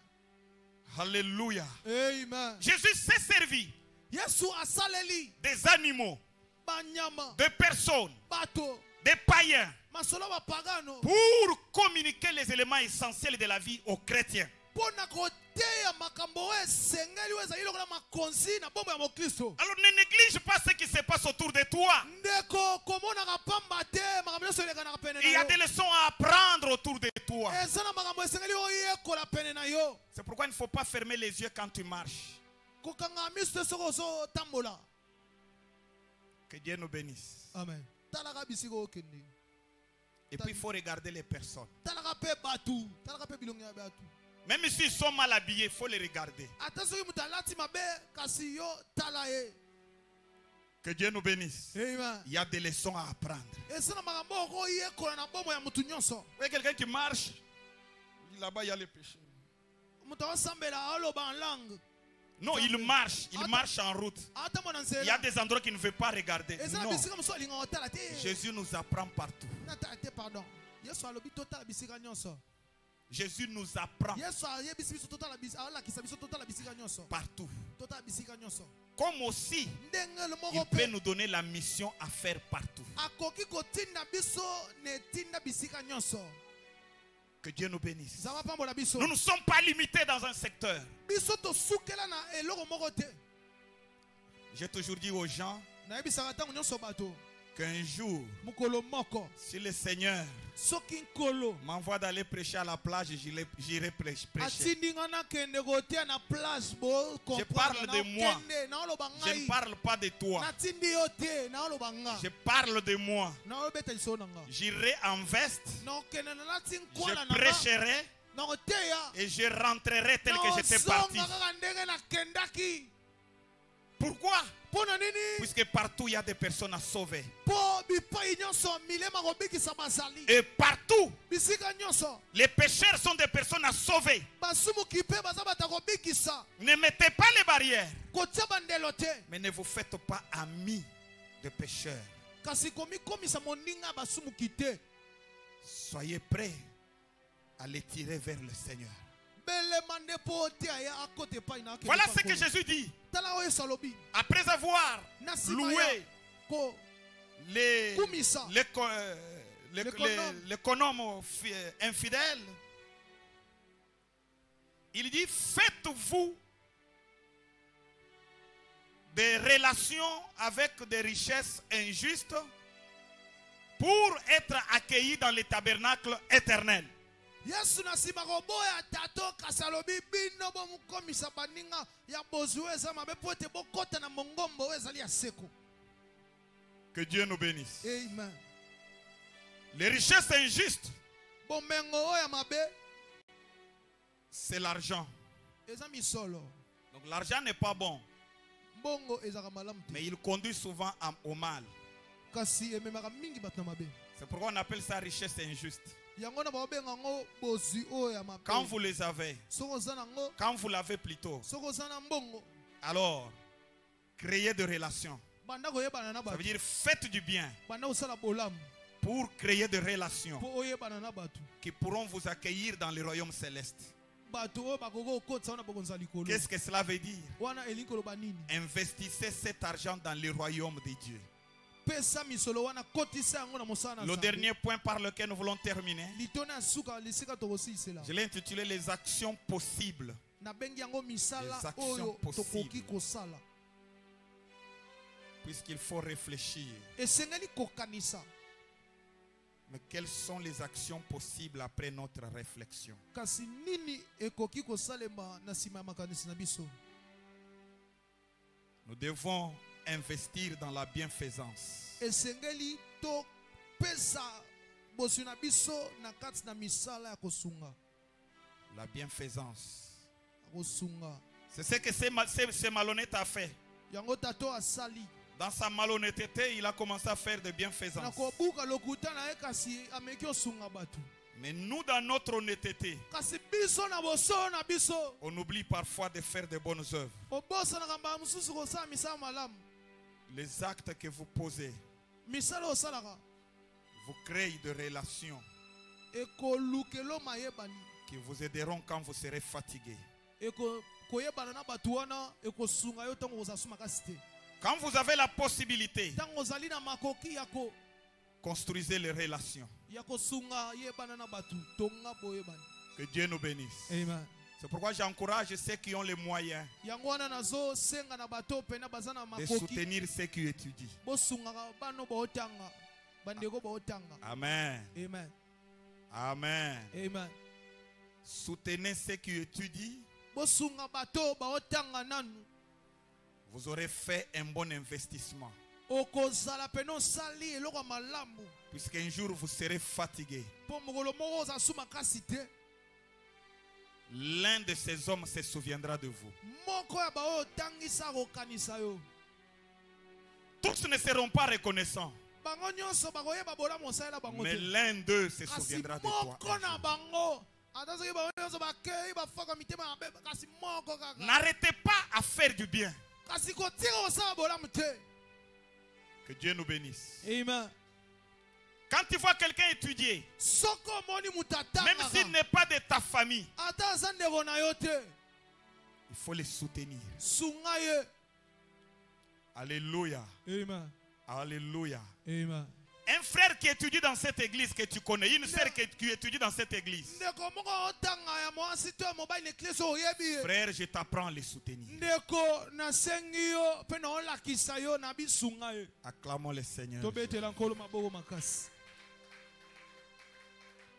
Alléluia. amen Jésus s'est servi yesu asaleli des animaux, banyama de personnes, bato des païens, masolo bapagano pour communiquer les éléments essentiels de la vie aux chrétiens. mpo na koteya makambo oyo esengeli oyo ezali lokola makonzi na bombo ya mokristo Alors ne néglige pas ce qui se passe autour de toi. ndeko komonaka pamba te makambo nyonso elekanaka pene na Il y a yo des leçons à apprendre autour de toi. eza na makambo esengeli oyekola pene na yo C'est pourquoi il ne faut pas fermer les yeux quand tu marches. kokanga miso te soki ozotambola Que Dieu nous bénisse. amen talaka bisika okende Et puis il faut regarder les personnes. talaka pe batu talaka pe bilongi ya batu Même s'ils sont mal habillés, il faut les regarder. ata soki mutu alati mabe kasi yo tala ye. Que Dieu nous bénisse. Amen. Il y a des leçons à apprendre. esina makambo okoyekola na bomo ya mutu nyonso. Vous voyez quelqu'un qui marche, là-bas il y a le péché. Mutu asambela aloba en langue. Non, il marche en route. ata mona Il y a des endroits qu'il ne veut pas regarder. esina Non. bisika muso alinga otala te. Jésus nous apprend partout. Natala te pardon. Yesu alobi totala bisika nyonso. Jésus nous apprend Yesu ayebisi biso totala bisika alakisa biso totala bisika nyonso. partout. Totala bisika nyonso. Comme aussi, ndenge le il moko peut pe nous donner la mission à faire partout. akoki kotinda biso ne tinda bisika nyonso. Que Dieu nous bénisse. Zama pambola biso. Nous ne sommes pas limités dans un secteur. Biso to sukela na eloko moko te. J'ai toujours dit aux gens Na yebisaka tango nyonso bato. qu'un jour, Mukolo moko. si le Seigneur Soki nkolo m'envoie d'aller prêcher à la plage, j'irai prêcher. atindinga na kende kotia na place bo Je parle de moi. na oloba Je ne ngai. parle pas de toi. Natindi yo te na oloba nga. Je parle de moi. Na obeta liso na nga. J'irai en veste, Na okende na lati je nkwala na nga. prêcherai Na oteya. et je rentrerai tel Na que j'étais parti. ozonga kaka ndenge na kendaki. Pourquoi? Pona nini? Puisque partout il y a des personnes à sauver. Po bipai nyonso milema kobikisa bazali. Et partout, Bisika nyonso. les pécheurs sont des personnes à sauver. Basumuki pe baza bata kobikisa. Ne mettez pas les barrières. Kotia bandelo te. Mais ne vous faites pas amis de pécheurs. Kasi komikomisa moninga basumuki te. Soyez prêts à les tirer vers le Seigneur. Voilà ce que Jésus dit. Après avoir loué l'économe infidèle, il dit: faites-vous des relations avec des richesses injustes pour être accueillis dans le tabernacle éternel. Yesu nasima koboya tato kasalobi bino bomukomisa baninga ya bozwe za mabe pote bokota na mongombo ezali ya seko. Que Dieu nous bénisse. Amen. Les richesses injustes, Bomengo ya mabe c'est l'argent. eza misolo. Donc l'argent n'est pas bon, Bongo ezaka malamu te. mais il conduit souvent au mal. Kasi ememaka mingi bato na mabe. C'est pourquoi on appelle ça richesse injuste. Yango na babenga ngo bozwi o ya mabe. Quand vous les avez, Soko zana ngo, quand vous l'avez plutôt, soko zana mbongo. alors créez des relations. Banda koyebana na Ça bato. veut dire faites du bien Banda osala bolamu. pour créer des relations Po oyebana na bato. qui pourront vous accueillir dans le royaume céleste. Bato o bakoko okotsa na bokonza likolo. Qu'est-ce que cela veut dire? Wana elikolo banini. Investissez cet argent dans le royaume de Dieu. Pesa misolo wana kotisa yango na mosala na Le Nzambe. dernier point par lequel nous voulons terminer, Litona asuka lisika tokosisela. je l'ai intitulé les actions possibles. Na bengi yango misala Les actions oyo possibles. tokoki kosala. Puisqu'il faut réfléchir. Esengeli kokanisa. Mais quelles sont les actions possibles après notre réflexion? Kasi nini ekoki kosalema na sima ya makanisi na biso. Nous devons investir dans la bienfaisance. Esengeli to pesa bosu na biso na kati na misala ya kosunga. La bienfaisance. Kosunga. C'est ce que ce malhonnête a fait. Yango tato asali. Dans sa malhonnêteté, il a commencé à faire de bienfaisance. Na kobuka lokuta na ekasi ameki osunga batu. Mais nous, dans notre honnêteté, Kasi biso na boso na biso. on oublie parfois de faire de bonnes œuvres. Obosa na kamba mususu kosala misala malamu. Les actes que vous posez Misala osalaka. vous créent de relations Ekolukelo mayebani. qui vous aideront quand vous serez fatigué. Koyebana na batu wana ekosunga yo tango ozasuma kasi te. Quand vous avez la possibilité, Tango ozali na makoki yako construisez les relations. ya kosunga yebana na batu tonga boyebani. Que Dieu nous bénisse. Amen. C'est pourquoi j'encourage ceux qui ont les moyens Yango wana nazo senga na bato pena bazana de makoki. soutenir ceux qui étudient. Bosunga bano baotanga. Bandeko baotanga. Amen. Amen. Amen. Amen. Soutenez ceux qui étudient. Bosunga bato baotanga nanu. Vous aurez fait un bon investissement. okozala peno sali eloko malamu Puisqu'un jour vous serez fatigué. po mokolo moko ozasuma kasi te L'un de ces hommes se souviendra de vous. moko ya baoyo otangisa kokanisa yo Tous ne seront pas reconnaissants. bango nyonso bakoyeba bolamu osalela bango Mais te l'un d'eux se kasi souviendra de toi. moko na bango ata soki bango nyonso bakei bafaka mitema mabe kasi moko kaka N'arrêtez pas à faire du bien. kasi kotika kosala bolamu te Que Dieu nous bénisse. amen Quand tu vois quelqu'un étudier, soko omoni moto même s'il atangaka n'est pas de ta famille, ata aza ndeko na yo te il faut les soutenir. sunga ye Alléluia. amen Alléluia. amen Un frère qui étudie dans cette église que tu connais, une sœur qui étudie dans cette église. ndeko moko otanga ya mwasi to ya mobali na eklesi oyebi ye Frère, je t'apprends à les soutenir. ndeko nasengi yo mpe naolakisa yo na bisunga ye Acclamons le Seigneur. tobetela nkolo maboko makasi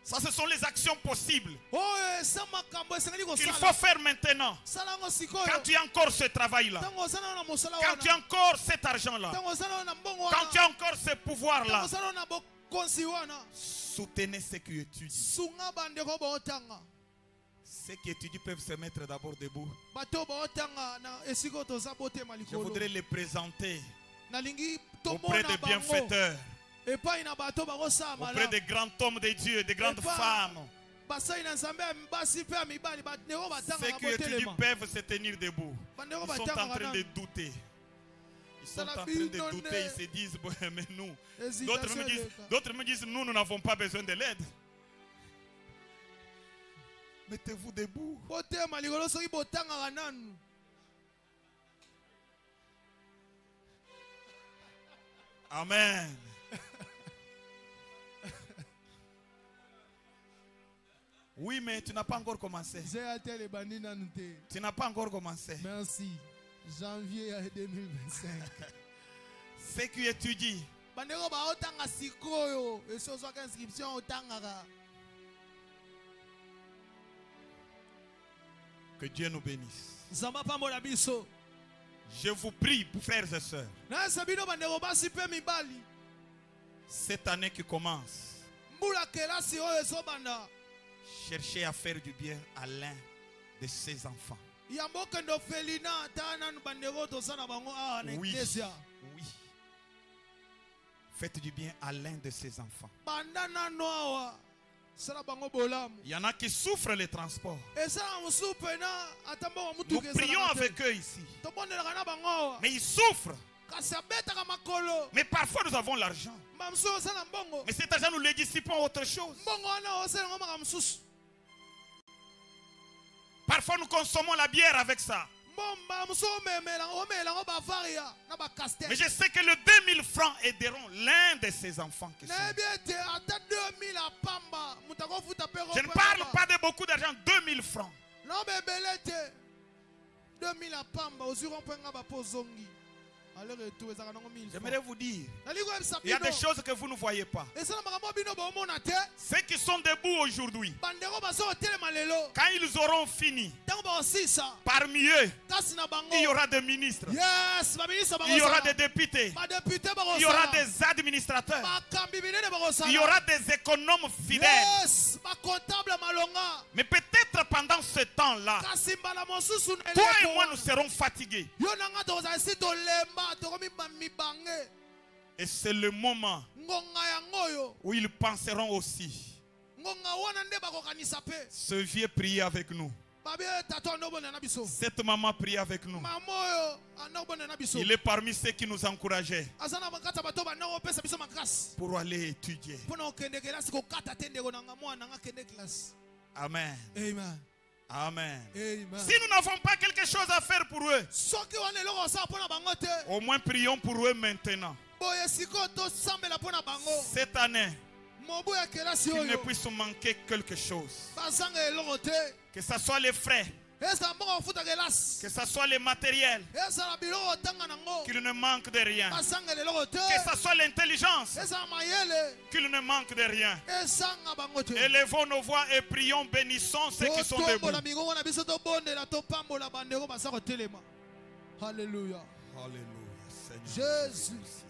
Ça, ce sont les actions possibles oyo eza makambo esengeli qu'il faut kosala faire maintenant. sala yango Quand sikoyo tu as encore ce travail-là, ntango oza nano na mosala quand tu as wana encore cet argent-là, ntango oza nano na mbongo quand tu wana as encore ce pouvoir-là, ntango oza nano na bokonzi wana soutenez ceux qui étudient. sunga bandeko baotanga Ceux qui étudient peuvent se mettre d'abord debout. bato baotanga na esika oyo toza botema Je likolo voudrais les présenter nalingi auprès tomona des bango bienfaiteurs, epai na bato bakosala auprès malamu des grands hommes de Dieu, des grandes Epa. femmes. basali na nzambe ya basi mpe ya mibali bandeko Ceux batangaka qui étudient botelema peuvent se tenir debout. bandeko Ils sont en batangaka train de na douter. Ils sont en train Salabino de douter. ne- Ils se disent, bon, mais nous. hésitation eleka. D'autres me disent, nous n'avons pas besoin de l'aide. Mettez-vous debout. botema likolo soki botangaka nanu Amen. Oui, mais tu n'as pas encore commencé. zeya te lebandi nanu te Tu n'as pas encore commencé. merci janvier ya 2025 Ceux qui étudient, bandeko baotanga sikoyo esi ozwaka inscription otangaka que Dieu nous bénisse. nzambe apambola biso Je vous prie, frères et sœurs, nayesa bino bandeko basi mpe mibali cette année qui commence, mbula kelasi oyo ezobanda cherchez à faire du bien à l'un de ses enfants. ya mbokende ofelina ata nanu bandeko toza na bango awa na Oui, eklesia oui. Faites du bien à l'un de ses enfants. banda nano awa sala bango bolamu Il y en a qui souffrent les transports. esala mosusu pena ata mbongo Nous mutuka prions ezalaka te. avec eux ici. tobondelaka na bango awa Mais ils souffrent. kasi abetaka makolo Mais parfois nous avons l'argent. mba mosusu oza na mbongo Mais cet argent, nous le dissipons à autre chose. mbongo wana osala yango maka mosusu Parfois nous consommons la bière avec ça. mbomba mosusu omela yango bavaria na bakaster Mais je sais que le 2000 francs aideront l'un de ses enfants. Qui sont. nayebi ete ata 2000 apamba moto akofuta mpe Je ne parle pas de beaucoup d'argent, 2000 francs. nobebele te 2000 apamba ozwi rompenga bapo ozongi alors etu ezaka nango 1000 J'aimerais vous dire, nali koyebisa il y a bino des choses que vous ne voyez pas. eza na makambo bino bomona te Ceux qui sont debout aujourd'hui, bandeko baza kotelema lelo quand ils auront fini, ntango bakosisa parmi eux, kasi na bango il y aura des ministres, yes baministre il y aura des bakosala députés, badepute il y aura bakosala des administrateurs, bakambi binene il y aura bakosala des économes fidèles. yes bakontable malonga Mais peut-être pendant ce temps-là, kasi mbala mosusu na toi et eleko moi, wana, nous serons fatigués. yo nanga tokozala esi tolemba tokomi mibange Et c'est le moment ngonga yango oyo où ils penseront aussi. ngonga wana nde bakokanisa mpe Ce vieux priait avec nous. babi tato andobonela na biso Cette maman priait avec nous. mama oyo andobonela na biso Il est parmi ceux qui nous encourageaient aza na kati ya bato bandako opesa biso makasi pour aller étudier. mpo na kokende kelasi kokata te ndeko nanga mwana nanga kende kelasi Amen. amen Amen. amen Si nous n'avons pas quelque chose à faire pour eux, soki wana eloko osala mpo na bango te au moins prions pour eux maintenant. boye sikoyo tosambela mpo na bango Cette année, mobu ya kelasi qu'il ne oyo puisse manquer quelque chose. bazanga eloko te Que ce soit les frais, ezala mbongo kofuta kelasi que ce soit les matériels, ezala biloko otanga nango qu'il ne manque de rien. bazanga eloko te Que ce soit l'intelligence, ezala mayele qu'il ne manque de rien. ezanga bango te Élevons nos voix et prions, bénissons ceux qui sont debout. totombola migongo na biso tobondela topambola bandeko baza kotelema halleluya Alléluia, Seigneur. Jésus. Merci.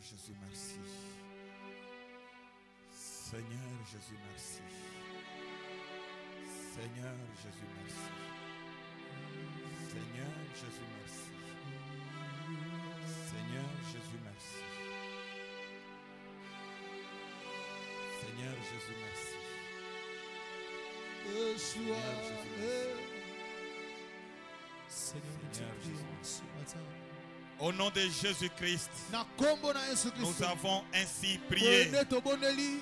Jésus, merci. Seigneur Jésus, merci. Seigneur Jésus, merci. Seigneur Jésus, merci. Seigneur Jésus, merci. Seigneur Jésus, merci. Seigneur Seigneur Jésus, Au nom de Jésus-Christ, na kombo na Yesu nous Kristo avons ainsi prié. ne toboneli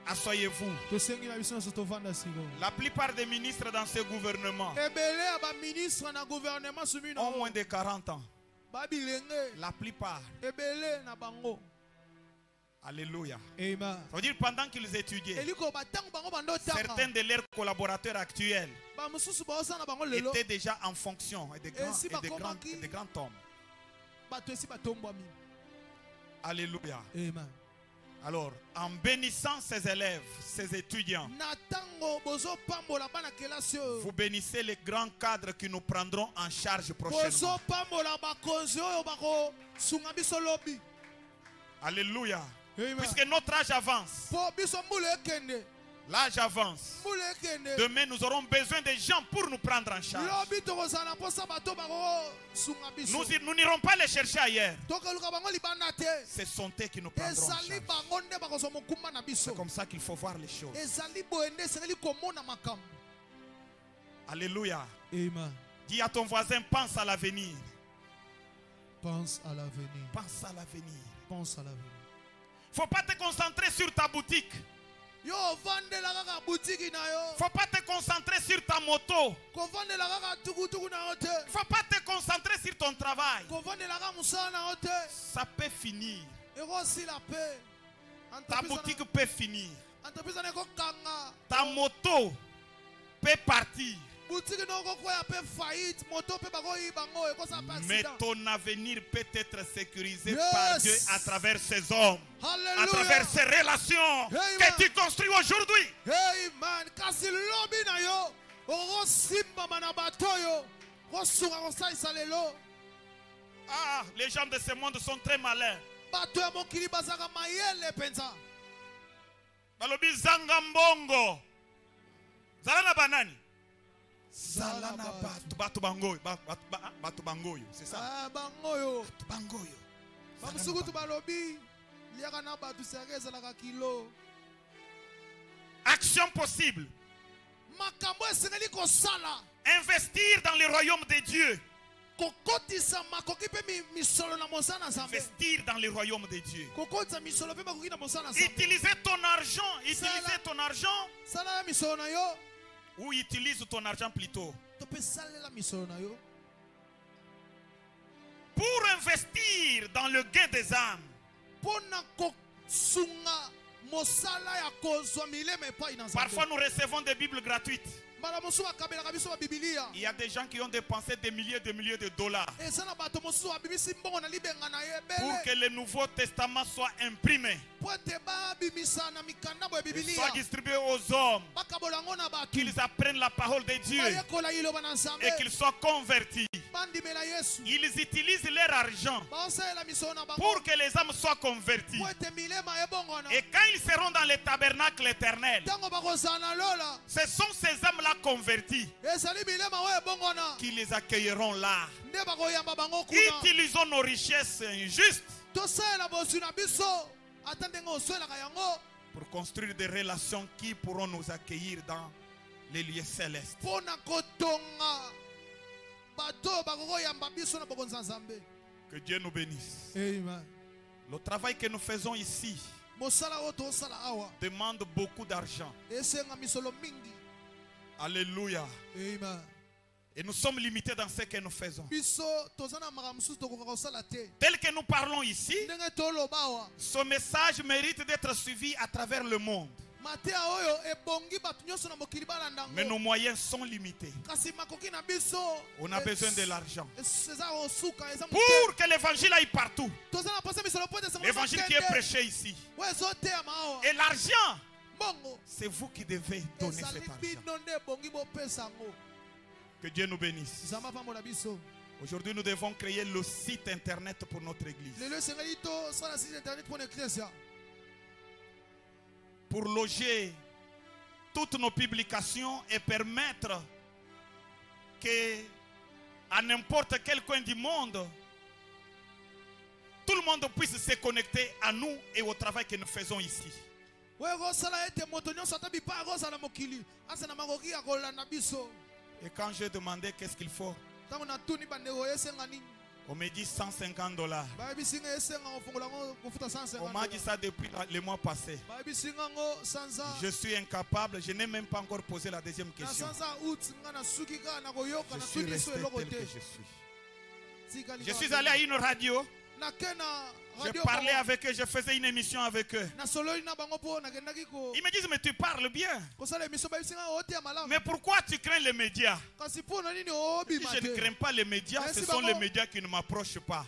Asseyez-vous. tosengi na biso nyonso tovanda siko La plupart des ministres dans ce gouvernement ebele ya baministre na gouvernement sumi ont na moins de 40 ans. babilenge La plupart. ebele na bango. Alléluia. Amen. Ça veut dire pendant qu'ils étudiaient, eliko batango bango bandotanga certains de leurs collaborateurs actuels bamosusu baosala na bango lelo étaient déjà en fonction et de grands, si et de grands hommes. bato esi batombwami. Alléluia. Amen. Alors, en bénissant ces élèves, ces étudiants, na tango bozopambola bana kelasi oyo vous bénissez les grands cadres qui nous prendront en charge prochainement. bozopambola bakonzi oyo bakosunga biso lobi. Alléluia. Amen. Puisque notre âge avance, po biso mbula ekende l'âge avance. mbula ekende Demain, nous aurons besoin de gens pour nous prendre en charge. lobi tokozala na mposa bato bakosunga biso Nous n'irons pas les chercher ailleurs. tokeluka bango libanda te. Ce sont eux qui nous prendront en ezali charge. bango nde bakozwa mokumba na C'est biso. comme ça qu'il faut voir les choses. ezali boye nde esengeli komona makambo. Alléluia. Amen. Dis à ton voisin, pense à l'avenir. Pense à l'avenir. Pense à l'avenir. Pense à l'avenir. Faut pas te concentrer sur ta boutique. Yo vandela kaka butiki na yo. Faut pas te concentrer sur ta moto. Kovandela kaka tukutuku na yo te. Faut pas te concentrer sur ton travail. Kovandela kaka musala na yo te. Ça peut finir. ekosila pe. Ta boutique peut finir. Entreprise na ekokanga. Ta moto peut partir. Boutique na okokwea pe faillite. Moto pe bakoyiba ngo ekosala pa Mais accident. ton avenir peut être sécurisé Yes. par Dieu à travers ses hommes, à travers Hallelujah. ses relations Amen. que tu construis aujourd'hui. Amen. Kasi lobi na yo okosimbama na bato oyo kosunga kosalisa lelo. Ah, les gens de ce monde sont très malins. Bato ya mokili bazaka mayele penza. Balobi zanga mbongo. Zala na banani? Zala na batu bangoyo. Batu bangoyo, c'est ça? Ah bangoyo. Batu bangoyo. Bamusukutu balobi liaka na bato serge ezalaka kilo. Action possible. Makambo esengeli kosala. Investir dans le royaume de Dieu. Kokotisa makoki pe misolo na mosala na Nzambe. Investir dans le royaume de Dieu. Kokotisa misolo pe makoki na mosala na Nzambe. Utiliser ton argent. Utiliser ton argent. Sala misolo na yo. Ou utilise ton argent plutôt. To pe salela misolo na yo. Pour investir dans le gain des âmes. Pona kosunga mosala ya kozwa mileme epai na Nzambe. Parfois nous recevons des Bibles gratuites. Mbala mosusu bakabelaka biso babibilia. Il y a des gens qui ont dépensé des milliers de dollars Eza na bato mosusu babimisi mbongo na libenga na ye pour que ebele. le Nouveau Testament soit imprimé, Po ete babimisa na mikanda ya et bibilia. soit distribué aux hommes, Bakabola yango na bato. qu'ils apprennent la parole de Dieu Bayekola iloba na Nzambe. et qu'ils soient convertis. Bandimela Yesu. Ils utilisent leur argent Baosalela misolo na bango. pour que les âmes soient converties. Po ete milema ebongwana. Et quand ils seront dans le tabernacle éternel, Tango bakozala na lola. ce sont ces âmes-là converties Ezali milema oyo ebongwana. qui les accueilleront là. Nde bakoyamba bango kuna. Utilisons nos richesses injustes Tosalela bozwi na biso. Ata ndenge oswelaka yango. pour construire des relations qui pourront nous accueillir dans les lieux célestes. Pona kotonga. Bato bakoyamba biso na bokonzi ya Nzambe. Que Dieu nous bénisse. Amen. Le travail que nous faisons ici Mosala oyo tosala awa. demande beaucoup d'argent. Esenga misolo mingi. Alléluia. Amen. Et nous sommes limités dans ce que nous faisons. Biso tozana makambo mosusu tokoka kosala te. Tel que nous parlons ici, Ndenge toloba awa. ce message mérite d'être suivi à travers le monde. Matea oyo ebongi bato nyonso na mokili balanda Mais nos yango. moyens sont limités. Kasi makoki na biso. On a besoin de l'argent. Eza osuka eza Pour que l'évangile aille partout. tozana pasa misolo po ete L'évangile qui est prêché ici. Wa ezoteama awa. Et l'argent, Bongo. c'est vous qui devez donner Ezali cet argent. bino nde ebongi bopesa yango. Que Dieu nous bénisse. Nzambe apambola biso. Aujourd'hui, nous devons créer le site internet pour notre église. Pour loger toutes nos publications et permettre que à n'importe quel coin du monde, tout le monde puisse se connecter à nous et au travail que nous faisons ici. Et quand j'ai demandé qu'est-ce qu'il faut, on me dit $150. On m'a dit ça depuis le mois passé. Je suis incapable, je n'ai même pas encore posé la deuxième question. Je suis resté tel que je suis. Je suis allé à une radio. Je parlais avec eux, je faisais une émission avec eux. Ils me disent, mais tu parles bien. Mais pourquoi tu crains les médias? Je ne crains pas les médias, ce sont les médias qui ne m'approchent pas.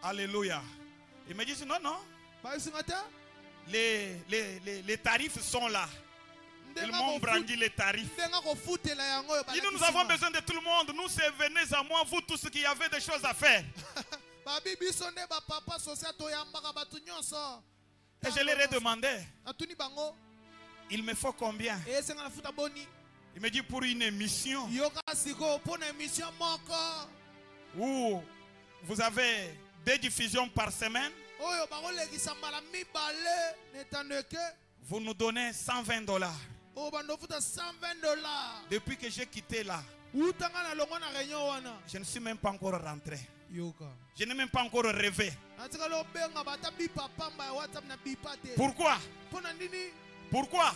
Alléluia. Ils me disent, non, non. Les tarifs sont là. Ils m'ont brandi les tarifs. Ils nous avons besoin de tout le monde. Nous, c'est venez à moi, vous tous qui avez des choses à faire. Et je leur ai demandé, il me faut combien? Il me dit pour une émission où vous avez 2 diffusions par semaine. Vous nous donnez $120. Depuis que j'ai quitté là, je ne suis même pas encore rentré. Je n'ai même pas encore rêvé. Pourquoi? Pourquoi? À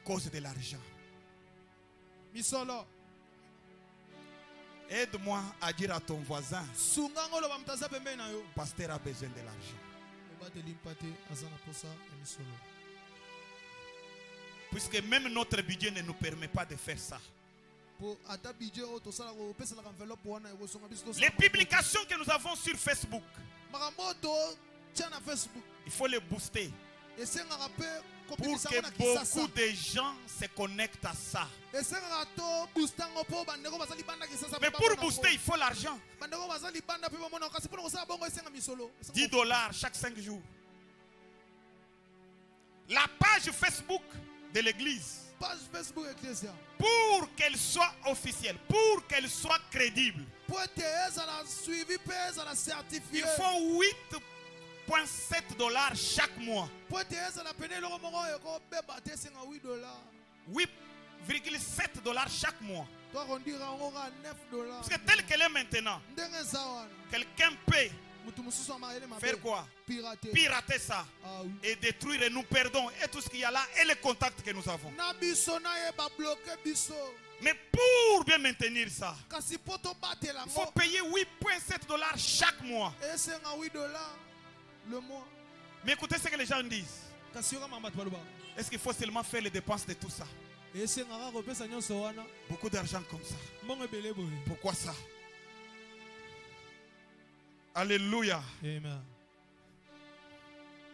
cause de l'argent. Aide-moi à dire à ton voisin, pasteur a besoin de l'argent. Puisque même notre budget ne nous permet pas de faire ça. Les publications que nous avons sur Facebook, il faut les booster pour que beaucoup de gens se connectent à ça. Mais pour booster, il faut l'argent. $10 chaque 5 jours. La page Facebook de l'église, pour qu'elle soit officielle, pour qu'elle soit crédible, il faut $8.7 chaque mois. 8,7 $ chaque mois. Parce que tel qu'elle est maintenant, quelqu'un peut faire quoi? Pirater ça et détruire, et nous perdons et tout ce qu'il y a là et les contacts que nous avons. Mais pour bien maintenir ça, il faut payer $8.7 chaque mois. Mais écoutez ce que les gens disent. Est-ce qu'il faut seulement faire les dépenses de tout ça? Beaucoup d'argent comme ça. Pourquoi ça? Alléluia. Amen.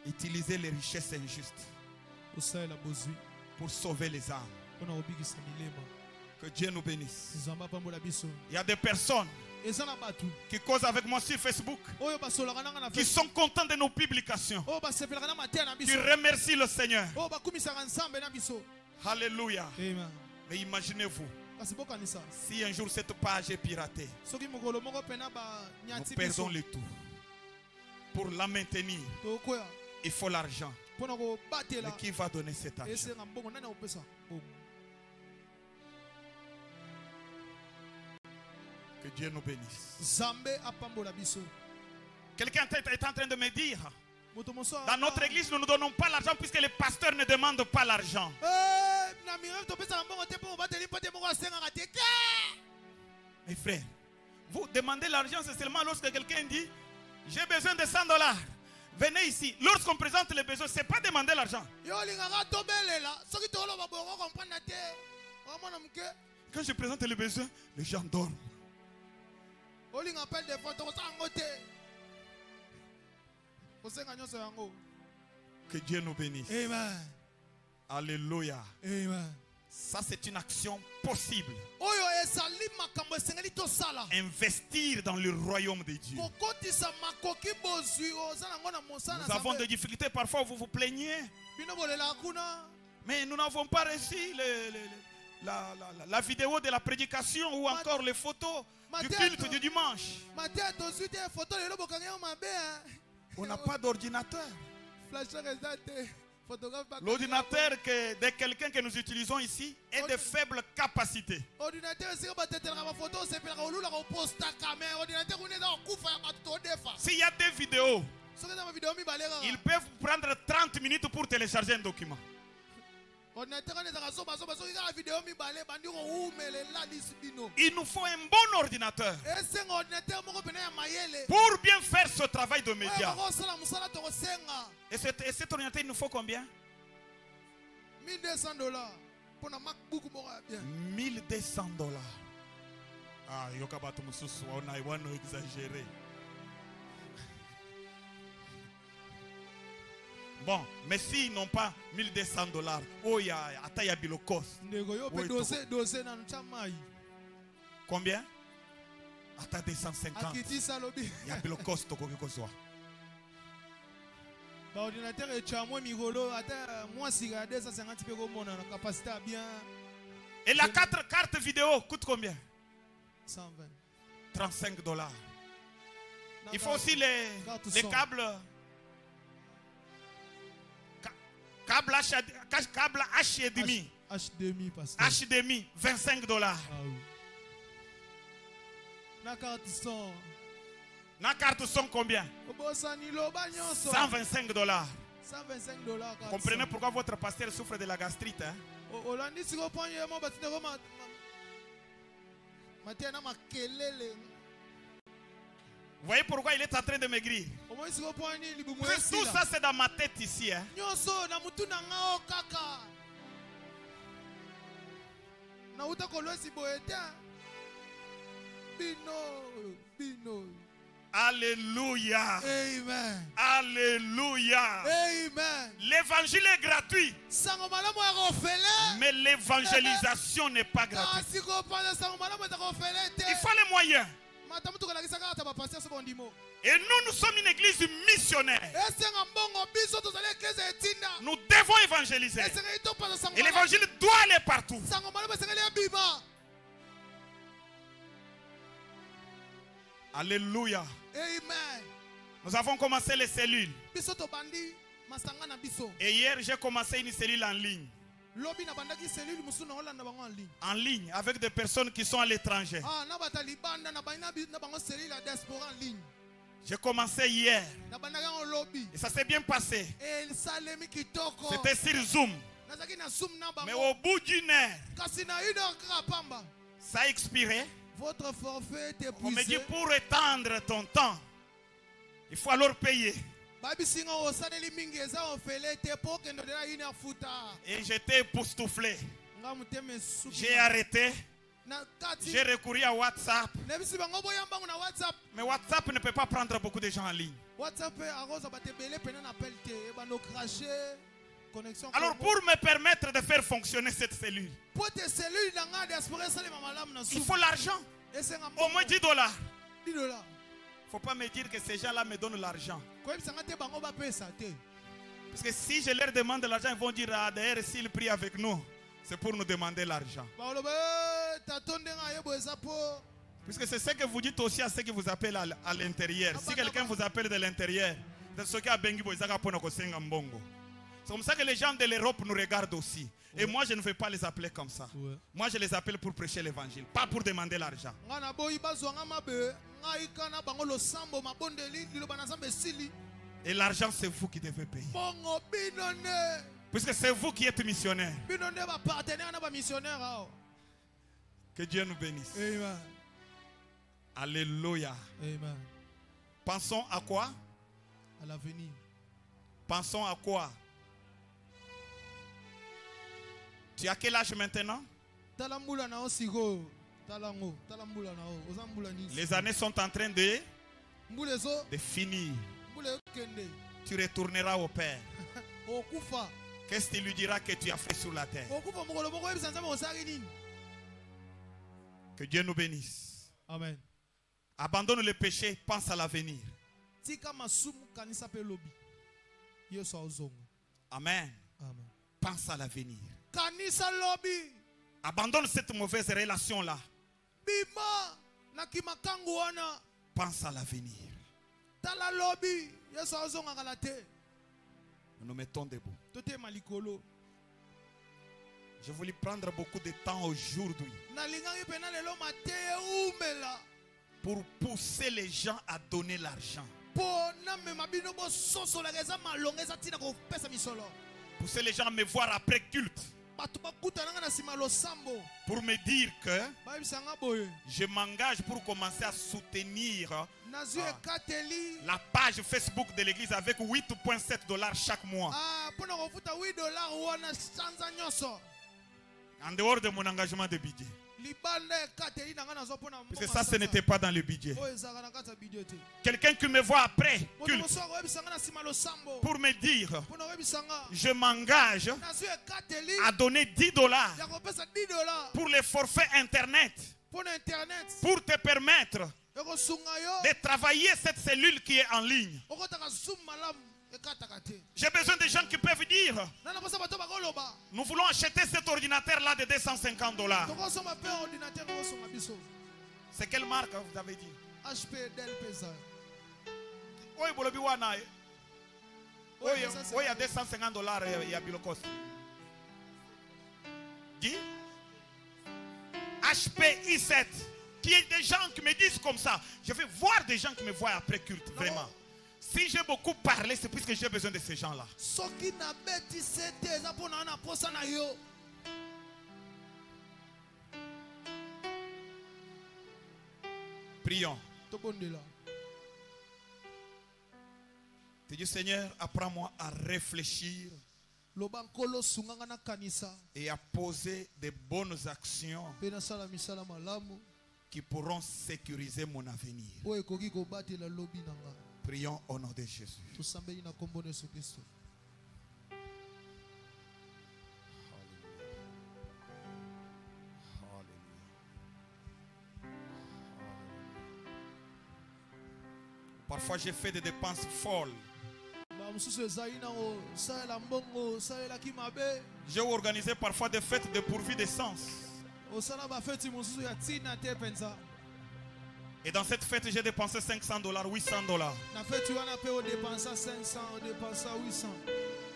Utiliser les richesses injustes pour sauver les âmes. Que Dieu nous bénisse. Il y a des personnes qui causent avec moi sur Facebook, qui sont contents de nos publications, qui remercient le Seigneur. Alléluia. Amen. Mais imaginez-vous, si un jour cette page est piratée, nous perdons le tout. Pour la maintenir, il faut l'argent. Mais qui va donner cet argent? Que Dieu nous bénisse. Quelqu'un est en train de me dire, dans notre église, nous ne donnons pas l'argent puisque les pasteurs ne demandent pas l'argent. Mes frères, vous demandez l'argent, c'est seulement lorsque quelqu'un dit, j'ai besoin de $100. Venez ici. Lorsqu'on présente les besoins, ce n'est pas demander l'argent. Quand je présente les besoins, les gens dorment. Que Dieu nous bénisse. Amen. Alléluia. Amen. Ça, c'est une action possible. oyo ezali makambo esengeli tosala Investir dans le royaume de Dieu. kokotisa makoki bozwi oza nango na mosala Nous avons des difficultés. Parfois, vous vous plaignez. bino bolela kuna Mais nous n'avons pas reçu la vidéo de la prédication ou encore les photos du culte du dimanche. matia tozwi te foto lelo bokangi yo mabe On n'a pas d'ordinateur. flasheur eza te photographe L'ordinateur de quelqu'un que nous utilisons ici est de faible capacité. ordinateur esika batetelaka bafoto osepelaka olulaka opostaka me ordinateur kuna eza kokufa ya bato todefa S'il y a des vidéos, soki eza bavideo mibale ils kaka peuvent prendre 30 minutes pour télécharger un document. ordinateur wana ezaka sobasoba soki kaka video mibale bandi kowumela elalisi bino Il nous faut un bon ordinateur esenga ordinateur moko pene ya mayele pour bien faire ce travail de oyo média. bakosala mosala tokosenga Et cet ordinateur, il nous faut combien? $1200 mpo na macbook moko ya bien $1200. Ah, yokabato mususu wana exagéré. Bon, mais s'ils n'ont pas $1200, oh ya ataya bilokos. ndeko yo Oui, mpe dose na ntya mai Combien? Ata 250. akitisa alobi Ya bilokos tokoki kozwa. baordinateur etya mwe mikolo ata mwasika ya 250 mpe komona na kapasité ya bien Et la 4 cartes vidéo coûte combien? 120 $35. Il faut aussi les câbles. Câble HDMI. HDMI parce que HDMI, $25. ah oui. na carte son La carte son combien? obosani loba nyonso $125. $125 Comprenez pourquoi votre pasteur souffre de la gastrite. Hein? olandi siko pogne ye mo batindeko matia na makelele Vous voyez pourquoi il est en train de maigrir? omoi siko pogne libumu Tout ça c'est dans ma tête ici. Hein? nyonso na mutu na nga o kaka nauta kolwesi boye te bino Alléluia. amen Alléluia. amen L'évangile est gratuit. sango malamu ya kofele Mais l'évangélisation n'est pas gratuite. kasi kopanda sango malamu eza kofele te Il faut les moyens. mata mutu kolakisa kaka ta bapaster so bondimo Et nous sommes une église missionnaire. esenga mbongo biso tozali eklise etinda Nous devons évangéliser. esengeli topasa sango Et malamu l'évangile doit aller partout. sango malamu esengeli ebima Alléluia. amen Nous avons commencé les cellules. biso tobandi masanga na biso Et hier, j'ai commencé une cellule en ligne. lobi na bandaki selule mosusu na olanda bango en ligne En ligne, avec des personnes qui sont à l'étranger. na bata libanda na bango selule ya diaspora en ligne J'ai commencé hier. na bandaki yango lobi Et ça s'est bien passé. esalemi kitoko C'était sur Zoom. nazalaki na zoom na Mais bango au bout d'une heure, kasi na 1 heure kaka pamba ça a expiré. votre forfait est On me dit épuisé pour étendre ton temps, il faut alors payer. babisinga osaleli mingi eza ofele te mpo okende odela 1 heure futa Et j'étais époustouflé. nga motema esuki J'ai arrêté. na kati J'ai recouru à WhatsApp. nayebisi bango boyambango na whatsapp Mais WhatsApp ne peut pas prendre beaucoup de gens en ligne. whatsapp mpe akozwa bato ebele pene na appel te ebanda okrache connexion Alors pour me permettre de faire fonctionner cette cellule, mpo te selule na nga diaspora esalema malamu na il sumu faut l'argent. esenga Au moins $10. $10 Il ne faut pas me dire que ces gens-là me donnent l'argent. koyebisanga te bango bapesa te Parce que si je leur demande l'argent, ils vont dire, ah, d'ailleurs, s'ils prient avec nous, c'est pour nous demander l'argent. baloba tato ndenge ayebo eza mpo Puisque c'est ce que vous dites aussi à ceux qui vous appellent à l'intérieur. Si quelqu'un vous appelle de l'intérieur, c'est ce qui a bengi boizaka pona kosenga mbongo. C'est comme ça que les gens de l'Europe nous regardent aussi. Et moi, je ne vais pas les appeler comme ça. Moi, je les appelle pour prêcher l'évangile, pas pour demander l'argent. nga na boyi bazwanga mabe ngai kana bango losambo mabondeli liloba na nzambe esili Et l'argent, c'est vous qui devez payer. bongo bino nde Puisque c'est vous qui êtes missionnaire. bino nde bapartenaire na bamissionnaire ao Que Dieu nous bénisse. amen Alléluia. amen Pensons à quoi? à l'avenir Pensons à quoi? Tu as quel âge maintenant? tala mbula na o sikoyo tala ngo tala mbula na o oza mbula nini Les années sont en train de mbula ezo finir. mbula ekende Tu retourneras au Père. okufa qu'est-ce que tu lui diras que tu as fait sur la terre? Que Dieu nous bénisse. Amen. Abandonne le péché, pense à l'avenir. Amen. Amen. Pense à l'avenir. Abandonne cette mauvaise relation-là. Pense à l'avenir. Nous nous mettons debout. Je voulais prendre beaucoup de temps aujourd'hui pour pousser les gens à donner l'argent. Pousser les gens à me voir après culte. Pour me dire que je m'engage pour commencer à soutenir la page Facebook de l'église avec 8,7 $ chaque mois. En dehors de mon engagement de budget. Parce que ça, ce n'était pas dans le budget. Quelqu'un qui me voit après culte pour me dire, je m'engage à donner 10 $ pour les forfaits internet pour te permettre de travailler cette cellule qui est en ligne. J'ai besoin de gens qui peuvent dire, nous voulons acheter cet ordinateur là de 250 $. C'est quelle marque vous avez dit? HP Dell Pesa. Oui, il y a 250 $, il y a Bilocos. Dis HP i7. Qui est des gens qui me disent comme ça. Je vais voir des gens qui me voient après culte, vraiment. Si j'ai beaucoup parlé, c'est puisque j'ai besoin de ces gens-là. Prions. Tu dis, Seigneur, apprends-moi à réfléchir et à poser de bonnes actions qui pourront sécuriser mon avenir. Prions au nom de Jésus. Parfois j'ai fait des dépenses folles. J'ai organisé parfois des fêtes dépourvues de sens. Et dans cette fête, j'ai dépensé 500 $, 800 $.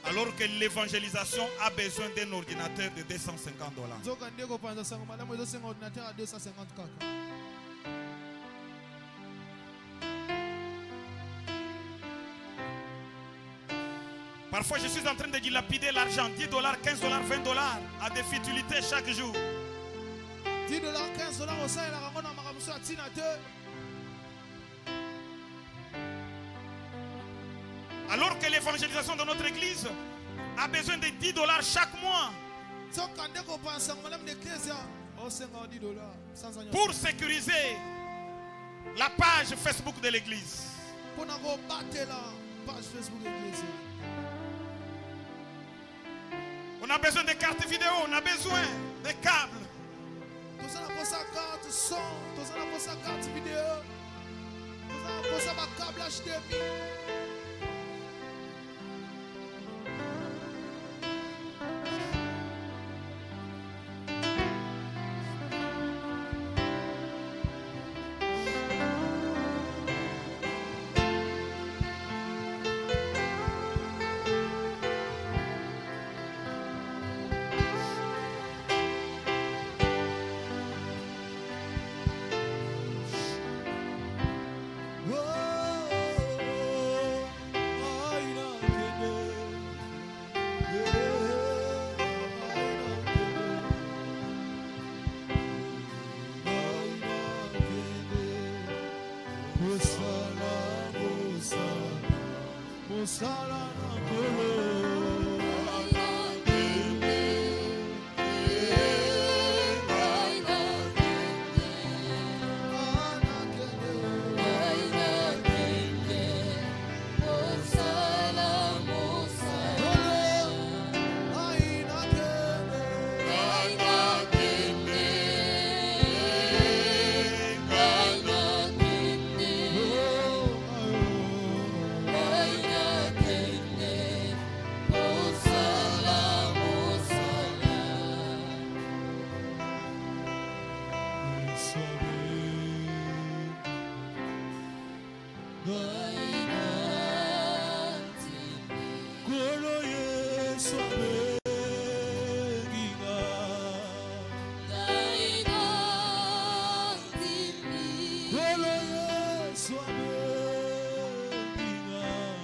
Alors que l'évangélisation a besoin d'un ordinateur de 250 $. Parfois, je suis en train de dilapider l'argent. 10 $, 15 $, 20 $ à des futilités chaque jour. 10 $, 15 $, alors que l'évangélisation de notre église a besoin de 10 $ chaque mois pour sécuriser la page Facebook de l'église. On a besoin de cartes vidéo, on a besoin de câbles.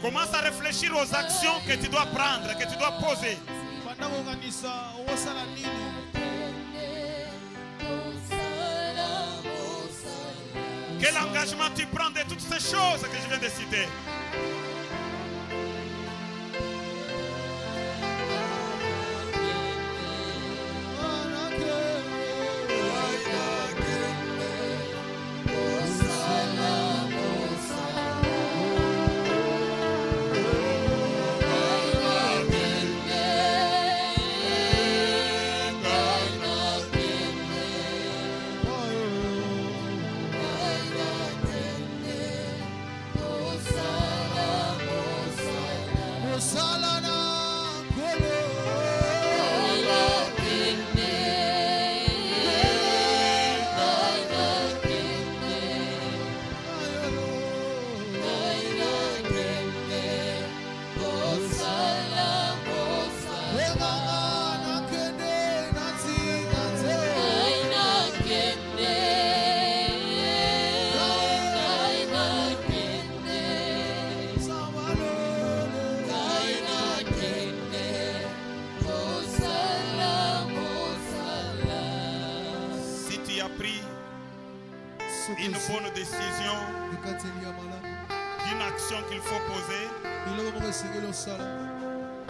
Commence à réfléchir aux actions que tu dois prendre, que tu dois poser. Quel engagement tu prends de toutes ces choses que je viens de citer? Une bonne décision d'une action qu'il faut poser.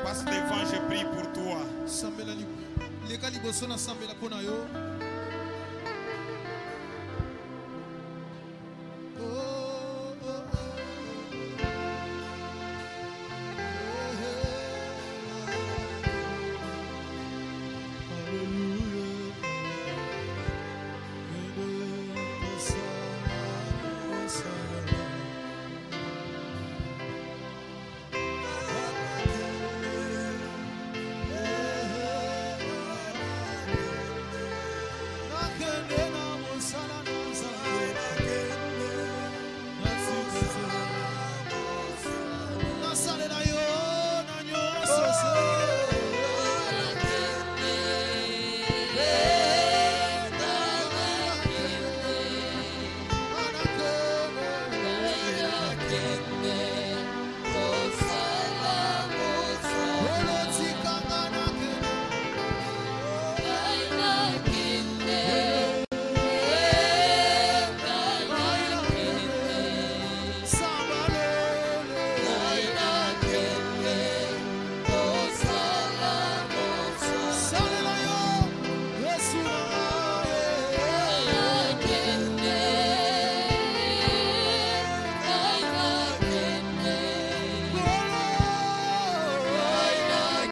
Passe devant, je prie pour toi.